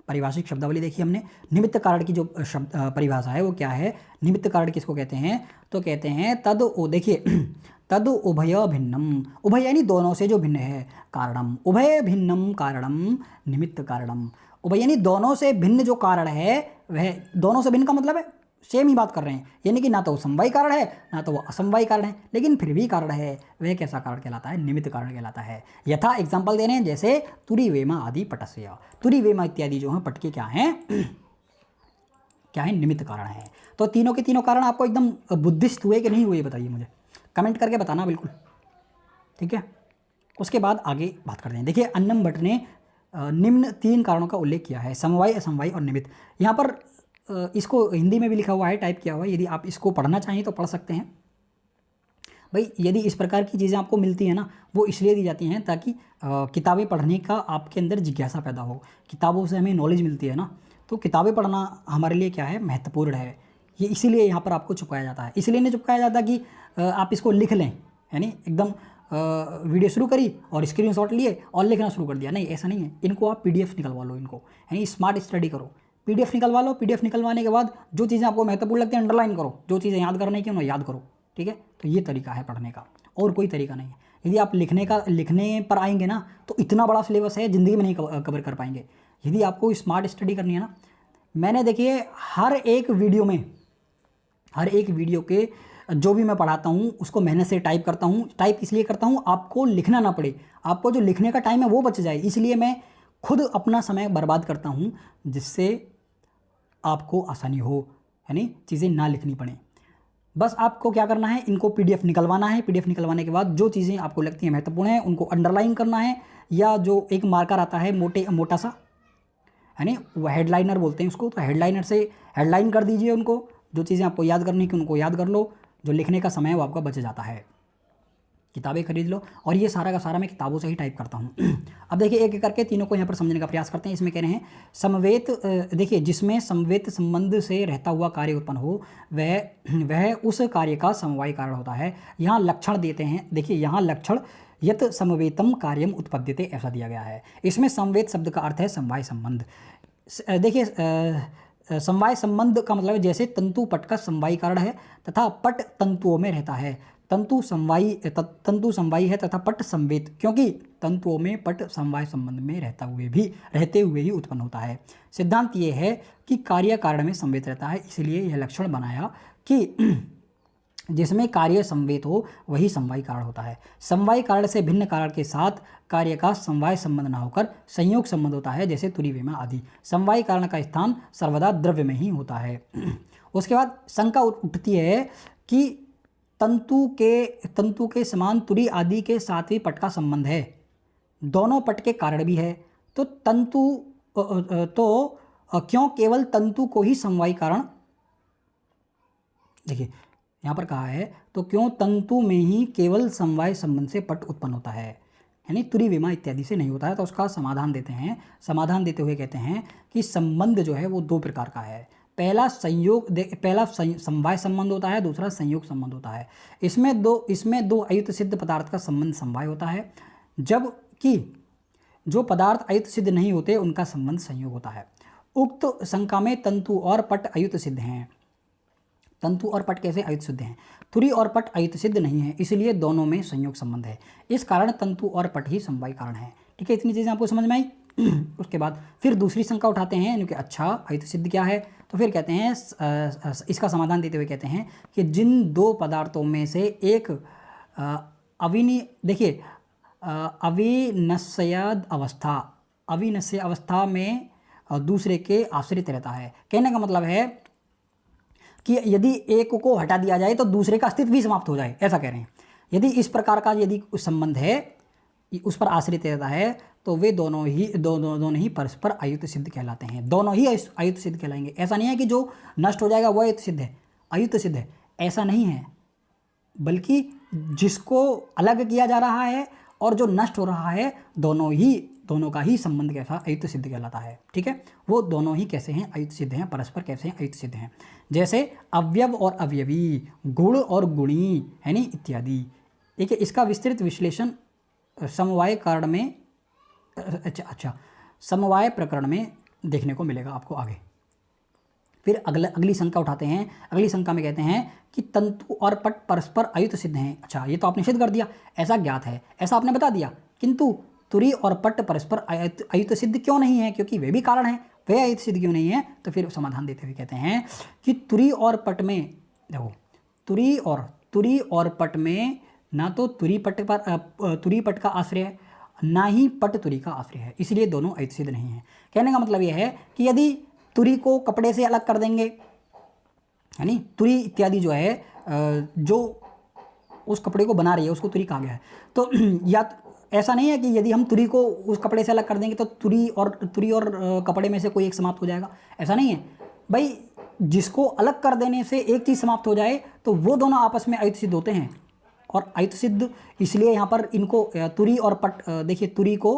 परिभाषिक शब्दावली देखिए हमने। निमित्त कारण की जो परिभाषा है वो क्या है? निमित्त कारण किसको कहते हैं? तो कहते हैं देखिए तद उभय भिन्नम, उभय यानी दोनों से जो भिन्न है, कारणम, उभय भिन्नम कारणम निमित्त कारणम, उभय यानी दोनों से भिन्न जो कारण है वह, दोनों से भिन्न का मतलब है सेम ही बात कर रहे हैं, यानी कि ना तो वो समवायी कारण है ना तो वो असमवायी कारण है, लेकिन फिर भी कारण है, वह कैसा कारण कहलाता है, निमित्त कारण कहलाता है। यथा एग्जाम्पल दे रहे हैं, जैसे तुरी वेमा आदि पटस्य, तुरी वेमा इत्यादि जो हैं पट के क्या हैं क्या है, निमित्त कारण है। तो तीनों के तीनों कारण आपको एकदम बुद्धिस्ट हुए कि नहीं हुए बताइए मुझे, कमेंट करके बताना बिल्कुल, ठीक है। उसके बाद आगे बात करते हैं। देखिए अन्नम भट्ट ने निम्न 3 कारणों का उल्लेख किया है, समवाय, असमवाय और निमित्त। यहाँ पर इसको हिंदी में भी लिखा हुआ है, टाइप किया हुआ है, यदि आप इसको पढ़ना चाहें तो पढ़ सकते हैं। भाई यदि इस प्रकार की चीज़ें आपको मिलती हैं ना, वो इसलिए दी जाती हैं ताकि किताबें पढ़ने का आपके अंदर जिज्ञासा पैदा हो। किताबों से हमें नॉलेज मिलती है ना, तो किताबें पढ़ना हमारे लिए क्या है, महत्वपूर्ण है। ये इसीलिए यहाँ पर आपको चिपकाया जाता है, इसलिए नहीं चिपकाया जाता कि आप इसको लिख लें, यानी एकदम वीडियो शुरू करी और स्क्रीनशॉट लिए और लिखना शुरू कर दिया, नहीं ऐसा नहीं है। इनको आप PDF निकलवा लो, इनको यानी स्मार्ट स्टडी करो, PDF निकलवा लो। PDF निकलवाने के बाद जो चीज़ें आपको महत्वपूर्ण लगती हैं अंडरलाइन करो, जो चीज़ें याद करने की उन्हें याद करो, ठीक है। तो ये तरीका है पढ़ने का, और कोई तरीका नहीं है। यदि आप लिखने पर आएंगे ना, तो इतना बड़ा सिलेबस है, ज़िंदगी में नहीं कवर कर पाएंगे। यदि आपको स्मार्ट स्टडी करनी है ना, मैंने देखिए हर एक वीडियो के जो भी मैं पढ़ाता हूँ उसको मेहनत से टाइप करता हूँ। टाइप इसलिए करता हूँ आपको लिखना ना पड़े, आपको जो लिखने का टाइम है वो बच जाए, इसलिए मैं खुद अपना समय बर्बाद करता हूँ, जिससे आपको आसानी हो, यानी चीज़ें ना लिखनी पड़े। बस आपको क्या करना है, इनको PDF निकलवाना है। PDF निकलवाने के बाद जो चीज़ें आपको लगती हैं महत्वपूर्ण है उनको अंडरलाइन करना है, या जो एक मार्कर आता है मोटा सा, यानी वो हेडलाइनर बोलते हैं उसको, तो हेडलाइनर से हेडलाइन कर दीजिए उनको। जो चीज़ें आपको याद करनी की उनको याद कर लो, जो लिखने का समय है वो आपका बच जाता है। किताबें खरीद लो, और ये सारा का सारा मैं किताबों से ही टाइप करता हूँ। अब देखिए एक एक करके तीनों को यहाँ पर समझने का प्रयास करते हैं। इसमें कह रहे हैं समवेत, देखिए जिसमें समवेत संबंध से रहता हुआ कार्य उत्पन्न हो वह उस कार्य का समवाय कारण होता है। यहाँ लक्षण देते हैं, देखिए यहाँ लक्षण यत समवेतम कार्यम उत्पद्यते ऐसा दिया गया है। इसमें समवेत शब्द का अर्थ है समवाय संबंध। देखिए समवाय संबंध का मतलब है जैसे तंतु पट का समवायी कारण है तथा पट तंतुओं में रहता है। तंतु समवायी है तथा पट समवेत, क्योंकि तंतुओं में पट समवाय संबंध में रहते हुए ही उत्पन्न होता है। सिद्धांत ये है कि कार्य कारण में समवेत रहता है, इसलिए यह लक्षण बनाया कि जिसमें कार्य समवेत हो वही समवायी कारण होता है। समवायी कारण से भिन्न कारण के साथ कार्य का समवाय संबंध न होकर संयोग संबंध होता है, जैसे तुरी वेमा आदि। समवायी कारण का स्थान सर्वदा द्रव्य में ही होता है। उसके बाद शंका उठती है कि तंतु के समान तुरी आदि के साथ भी पट का संबंध है, दोनों पट के कारण भी है, तो क्यों केवल तंतु को ही समवायी कारण, देखिए यहाँ पर कहा है तो क्यों तंतु में ही केवल समवाय संबंध से पट उत्पन्न होता है, यानी तुरी वेमा इत्यादि से नहीं होता है। तो उसका समाधान देते हैं, समाधान देते हुए कहते हैं कि संबंध जो है वो 2 प्रकार का है। पहला समवाय संबंध होता है, दूसरा संयोग संबंध होता है। इसमें दो अयुत सिद्ध पदार्थ का संबंध समवाय होता है, जबकि जो पदार्थ अयुत सिद्ध नहीं होते उनका संबंध संयोग होता है। उक्त शंका में तंतु और पट अयुत सिद्ध हैं। तंतु और पट कैसे अयुत सिद्ध हैं? तुरी और पट अयुत सिद्ध नहीं है, इसलिए दोनों में संयोग संबंध है। इस कारण तंतु और पट ही समवायी कारण है। ठीक है, इतनी चीज़ें आपको समझ में आई। उसके बाद फिर दूसरी शंका उठाते हैं, क्योंकि अच्छा अयुत सिद्ध क्या है, तो फिर कहते हैं इसका समाधान देते हुए कहते हैं कि जिन 2 पदार्थों में से एक अविनश्य अवस्था में दूसरे के आश्रित रहता है। कहने का मतलब है कि यदि एक को हटा दिया जाए तो दूसरे का अस्तित्व भी समाप्त हो जाए, ऐसा कह रहे हैं। यदि इस प्रकार का यदि संबंध है, उस पर आश्रित रहता है, तो वे दोनों ही परस्पर अयुत सिद्ध कहलाते हैं। दोनों ही अयुत सिद्ध कहलाएंगे। ऐसा नहीं है कि जो नष्ट हो जाएगा वो अयुत सिद्ध है, ऐसा नहीं है, बल्कि जिसको अलग किया जा रहा है और जो नष्ट हो रहा है, दोनों का ही संबंध कैसा अयुत सिद्ध कहलाता है। ठीक है, वो दोनों ही कैसे हैं, अयुत सिद्ध हैं, परस्पर कैसे हैं, अयुत सिद्ध हैं। जैसे अवयव और अवयवी, गुण और गुणी, है नी, इत्यादि। देखिए इसका विस्तृत विश्लेषण समवाय कारण में समवाय प्रकरण में देखने को मिलेगा आपको आगे। फिर अगली शंका उठाते हैं। अगली शंका में कहते हैं कि तंतु और पट परस्पर अयुत सिद्ध हैं। अच्छा, ये तो आपने सिद्ध कर दिया, ऐसा ज्ञात है, ऐसा आपने बता दिया, किंतु तुरी और पट परस्पर अयुत सिद्ध क्यों नहीं है? क्योंकि वे भी कारण हैं, वे अयुत सिद्ध क्यों नहीं है? तो फिर समाधान देते हुए कहते हैं कि तुरी और पट में, देखो तुरी और पट में ना तो तुरी पट का आश्रय है, ना ही पट तुरी का आश्रय है, इसलिए दोनों अयुत सिद्ध नहीं है। कहने का मतलब यह है कि यदि तुरी को कपड़े से अलग कर देंगे, यानी तुरी इत्यादि जो है जो उस कपड़े को बना रही है उसको तुरी कहा गया है, तो या ऐसा नहीं है कि यदि हम तुरी को उस कपड़े से अलग कर देंगे तो तुरी और कपड़े में से कोई एक समाप्त हो जाएगा, ऐसा नहीं है भाई। जिसको अलग कर देने से एक चीज़ समाप्त हो जाए तो वो दोनों आपस में अयुत सिद्ध होते हैं। और अयुत सिद्ध इसलिए यहाँ पर इनको तुरी और पट, देखिए तुरी को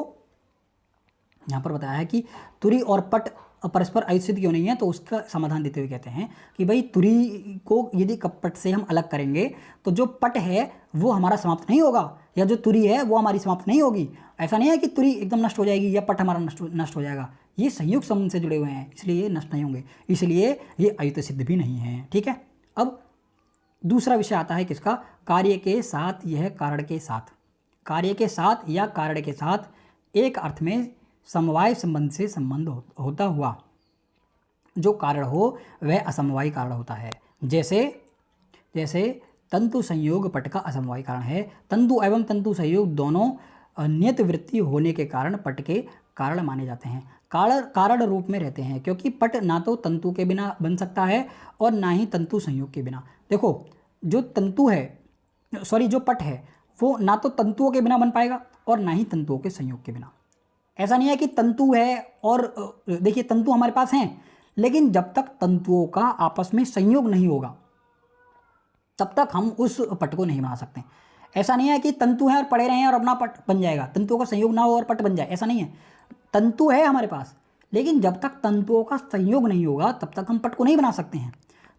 यहाँ पर बताया है कि तुरी और पट परस्पर अयुत सिद्ध क्यों नहीं है, तो उसका समाधान देते हुए कहते हैं कि भाई तुरी को यदि पट से हम अलग करेंगे तो जो पट है वो हमारा समाप्त नहीं होगा, या जो तुरी है वो हमारी समाप्त नहीं होगी। ऐसा नहीं है कि तुरी एकदम नष्ट हो जाएगी या पट हमारा नष्ट हो जाएगा, ये संयुक्त संबंध से जुड़े हुए हैं, इसलिए ये नष्ट नहीं होंगे, इसलिए ये अयुत सिद्ध भी नहीं है। ठीक है, अब दूसरा विषय आता है किसका? कार्य के साथ यह कारण के साथ। कार्य के साथ या कारण के साथ एक अर्थ में समवाय संबंध से संबंध होता हुआ जो कारण हो वह असमवायी कारण होता है। जैसे तंतु संयोग पट का असमवायी कारण है। तंतु एवं तंतु संयोग दोनों नियत वृत्ति होने के कारण पट के कारण माने जाते हैं, कारण रूप में रहते हैं, क्योंकि पट ना तो तंतु के बिना बन सकता है और ना ही तंतु संयोग के बिना। देखो, जो पट है वो ना तो तंतुओं के बिना बन पाएगा और ना ही तंतुओं के संयोग के बिना। ऐसा नहीं है कि तंतु है और देखिए तंतु हमारे पास हैं, लेकिन जब तक तंतुओं का आपस में संयोग नहीं होगा तब तक हम उस पट को नहीं बना सकते। ऐसा नहीं है कि तंतु है और पड़े रहे हैं और अपना पट बन जाएगा, तंतुओं का संयोग ना हो और पट बन जाए, ऐसा नहीं है। तंतु है हमारे पास, लेकिन जब तक तंतुओं का संयोग नहीं होगा तब तक हम पट को नहीं बना सकते हैं।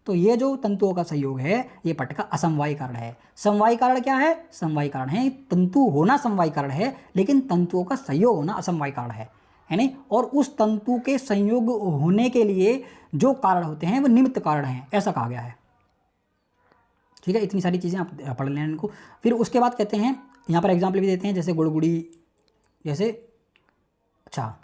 तो ये जो तंतुओं का संयोग है ये पट का असमवायी कारण है। समवायी कारण क्या है? समवायी कारण है तंतु होना समवायी कारण है, लेकिन तंतुओं का संयोग होना असमवायी कारण है नहीं। और उस तंतु के संयोग होने के लिए जो कारण होते हैं वो निमित्त कारण हैं, ऐसा कहा गया है। ठीक है, इतनी सारी चीज़ें आप पढ़ लें इनको। फिर उसके बाद कहते हैं, यहाँ पर एग्जाम्पल भी देते हैं, जैसे गुड़गुड़ी, जैसे अच्छा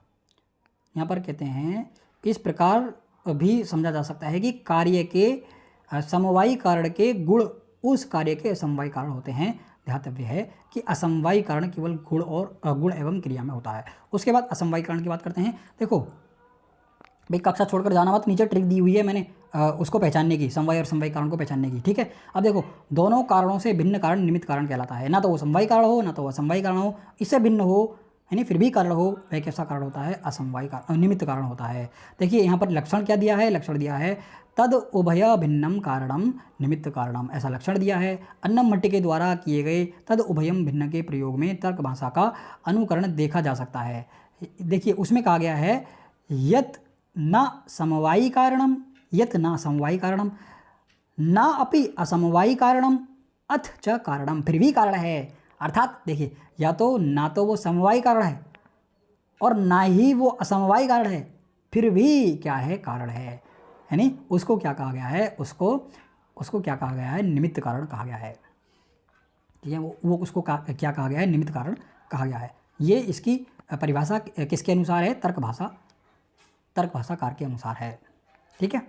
यहाँ पर कहते हैं इस प्रकार भी समझा जा सकता है कि कार्य के समवायी कारण के गुण उस कार्य के असमवायी कारण होते हैं। ध्यातव्य है कि असमवायी कारण केवल गुण एवं क्रिया में होता है। उसके बाद असमवायी कारण की बात करते हैं। देखो भाई, कक्षा छोड़कर जाना मत, नीचे ट्रिक दी हुई है मैंने उसको पहचानने की, समवायी और समवायी कारण को पहचानने की। ठीक है, अब देखो दोनों कारणों से भिन्न कारण निमित्त कारण कहलाता है। ना तो वो समवायी कारण हो ना तो वो असमवायी कारण हो, इससे भिन्न हो यानी फिर भी कारण हो, वह कैसा कारण होता है? असमवायी कारण, निमित्त कारण होता है। देखिए यहाँ पर लक्षण क्या दिया है? लक्षण दिया है तद उभय भिन्नम कारणम निमित्त कारणम, ऐसा लक्षण दिया है। अन्नम भट्ट के द्वारा किए गए तद उभयम भिन्न के प्रयोग में तर्क भाषा का अनुकरण देखा जा सकता है। देखिए उसमें कहा गया है यत न समवायी कारणम, यत न समवायी कारणम न अपि असमवायी कारणम अथ च कारणम, फिर भी कारण है। अर्थात देखिए, या तो ना तो वो समवायी कारण है और ना ही वो असमवायी कारण है, फिर भी क्या है? कारण है। यानी उसको क्या कहा गया है? उसको क्या कहा गया है? निमित्त कारण कहा गया है। ठीक है, वो उसको क्या कहा गया है? निमित्त कारण कहा गया है। ये इसकी परिभाषा किसके अनुसार है? तर्क भाषाकार के अनुसार है। ठीक है,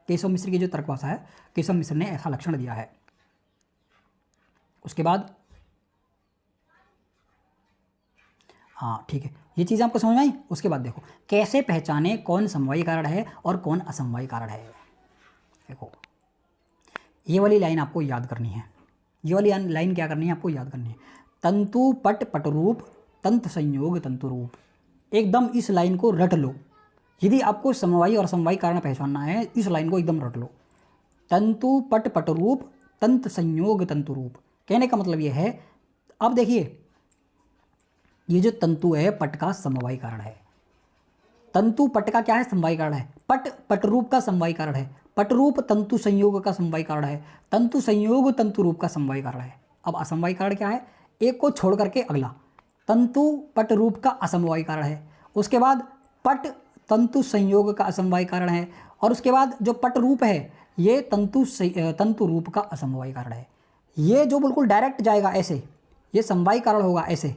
केशव मिश्र की जो तर्क भाषा है, केशव मिश्र ने ऐसा लक्षण दिया है। उसके बाद हाँ ठीक है, ये चीज़ आपको समझ में आई। उसके बाद देखो कैसे पहचाने कौन समवायी कारण है और कौन असमवायी कारण है। देखो ये वाली लाइन आपको याद करनी है, ये वाली लाइन क्या करनी है? आपको याद करनी है। तंतु पट पटरूप तंत्र संयोग तंतु रूप, एकदम इस लाइन को रट लो। यदि आपको समवायी और असमवायी कारण पहचानना है, इस लाइन को एकदम रट लो। तंतु पट पटरूप तंत्र संयोग तंतु रूप, कहने का मतलब ये है, अब देखिए ये जो तंतु है पट का समवायी कारण है। तंतु पट का क्या है? समवायी कारण है। पट पटरूप का समवायी कारण है। पटरूप तंतु संयोग का समवायी कारण है। तंतु संयोग तंतु रूप का समवायी कारण है। अब असमवायी कारण क्या है? एक को छोड़ करके अगला। तंतु पट रूप का असमवायी कारण है। उसके बाद पट तंतु संयोग का असमवायी कारण है। और उसके बाद जो पट रूप है ये तंतु रूप का असमवायी कारण है। ये जो बिल्कुल डायरेक्ट जाएगा ऐसे, ये समवायी कारण होगा ऐसे,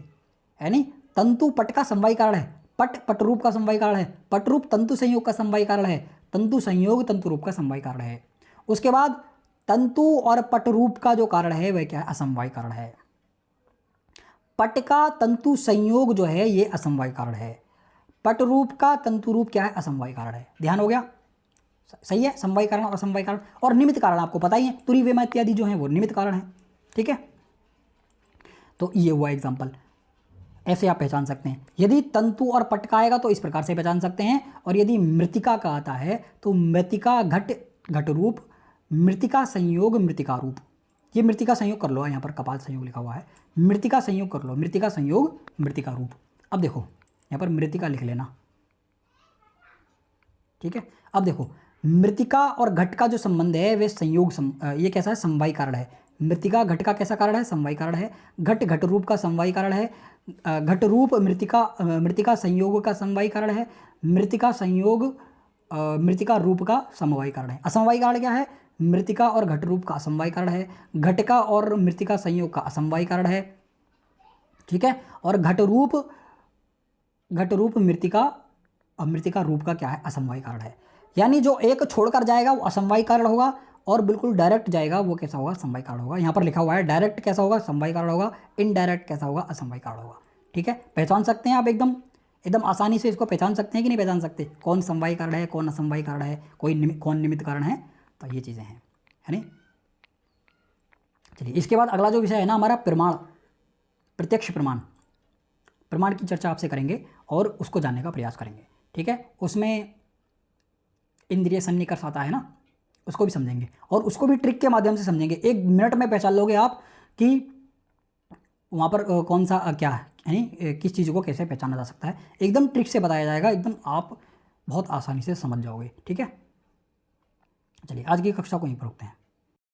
यानी तंतु पट का समवायी कारण है, पट पट रूप का समवायी कारण है, पट रूप तंतु संयोग का समवायी कारण है, तंतु संयोग तंतु रूप का समवायी कारण है। उसके बाद तंतु और पट रूप का जो कारण है वह क्या है? असमवायी कारण है। पट का तंतु संयोग जो है ये असमवायी कारण है, पट रूप का तंतु रूप क्या है? असमवायी कारण है। ध्यान हो गया? सही है, समवायी कारण और असमवायी कारण। और निमित्त कारण आपको पता ही है, तुरी वेमा इत्यादि जो है वो निमित्त कारण है। ठीक है, तो ये हुआ एग्जाम्पल, ऐसे आप पहचान सकते हैं। यदि तंतु और पट का आएगा तो इस प्रकार से पहचान सकते हैं, और यदि मृतिका का आता है तो मृतिका घट घट रूप, मृतिका संयोग मृतिका रूप। ये मृतिका संयोग कर लो, यहाँ पर कपाल संयोग लिखा हुआ है, मृतिका संयोग कर लो, मृतिका संयोग मृतिका रूप। अब देखो यहाँ पर मृतिका लिख लेना, ठीक है। अब देखो मृतिका और घट का जो संबंध है वे संयोग ये कैसा है? समवायी कारण है। मृतिका घट का कैसा कारण है? समवायी कारण है। घट घट रूप का समवायी कारण है। घट रूप मृतिका संयोग का समवायी कारण है। मृतिका संयोग मृतिका रूप का समवायी कारण है। असमवायी कारण क्या है? मृतिका और घट रूप का असमवायी कारण है, घटिका और मृतिका संयोग का असमवायी कारण है। ठीक है, और घट रूप मृतिका रूप का क्या है? असमवायी कारण है। यानी जो एक छोड़कर जाएगा वो असमवायी कारण होगा, और बिल्कुल डायरेक्ट जाएगा वो कैसा होगा? समवायी कारण होगा। यहाँ पर लिखा हुआ है डायरेक्ट कैसा होगा? समवायी कारण होगा, इनडायरेक्ट कैसा होगा? असमवायी कारण होगा। ठीक है, पहचान सकते हैं आप एकदम आसानी से इसको पहचान सकते हैं कि नहीं पहचान सकते? कौन समवायी कारण है, कौन असमवायी कारण है, कौन निमित्त कारण है, तो ये चीज़ें हैं, है नहीं। चलिए इसके बाद अगला जो विषय है ना हमारा प्रमाण, प्रत्यक्ष प्रमाण की चर्चा आपसे करेंगे और उसको जानने का प्रयास करेंगे। ठीक है, उसमें इंद्रिय सन्निकर्ष आता है ना, उसको भी समझेंगे और उसको भी ट्रिक के माध्यम से समझेंगे। 1 मिनट में पहचान लोगे आप कि वहाँ पर कौन सा क्या है, यानी किस चीज़ को कैसे पहचाना जा सकता है। एकदम ट्रिक से बताया जाएगा, एकदम आप बहुत आसानी से समझ जाओगे। ठीक है, चलिए आज की कक्षा को यहीं पर रोकते हैं।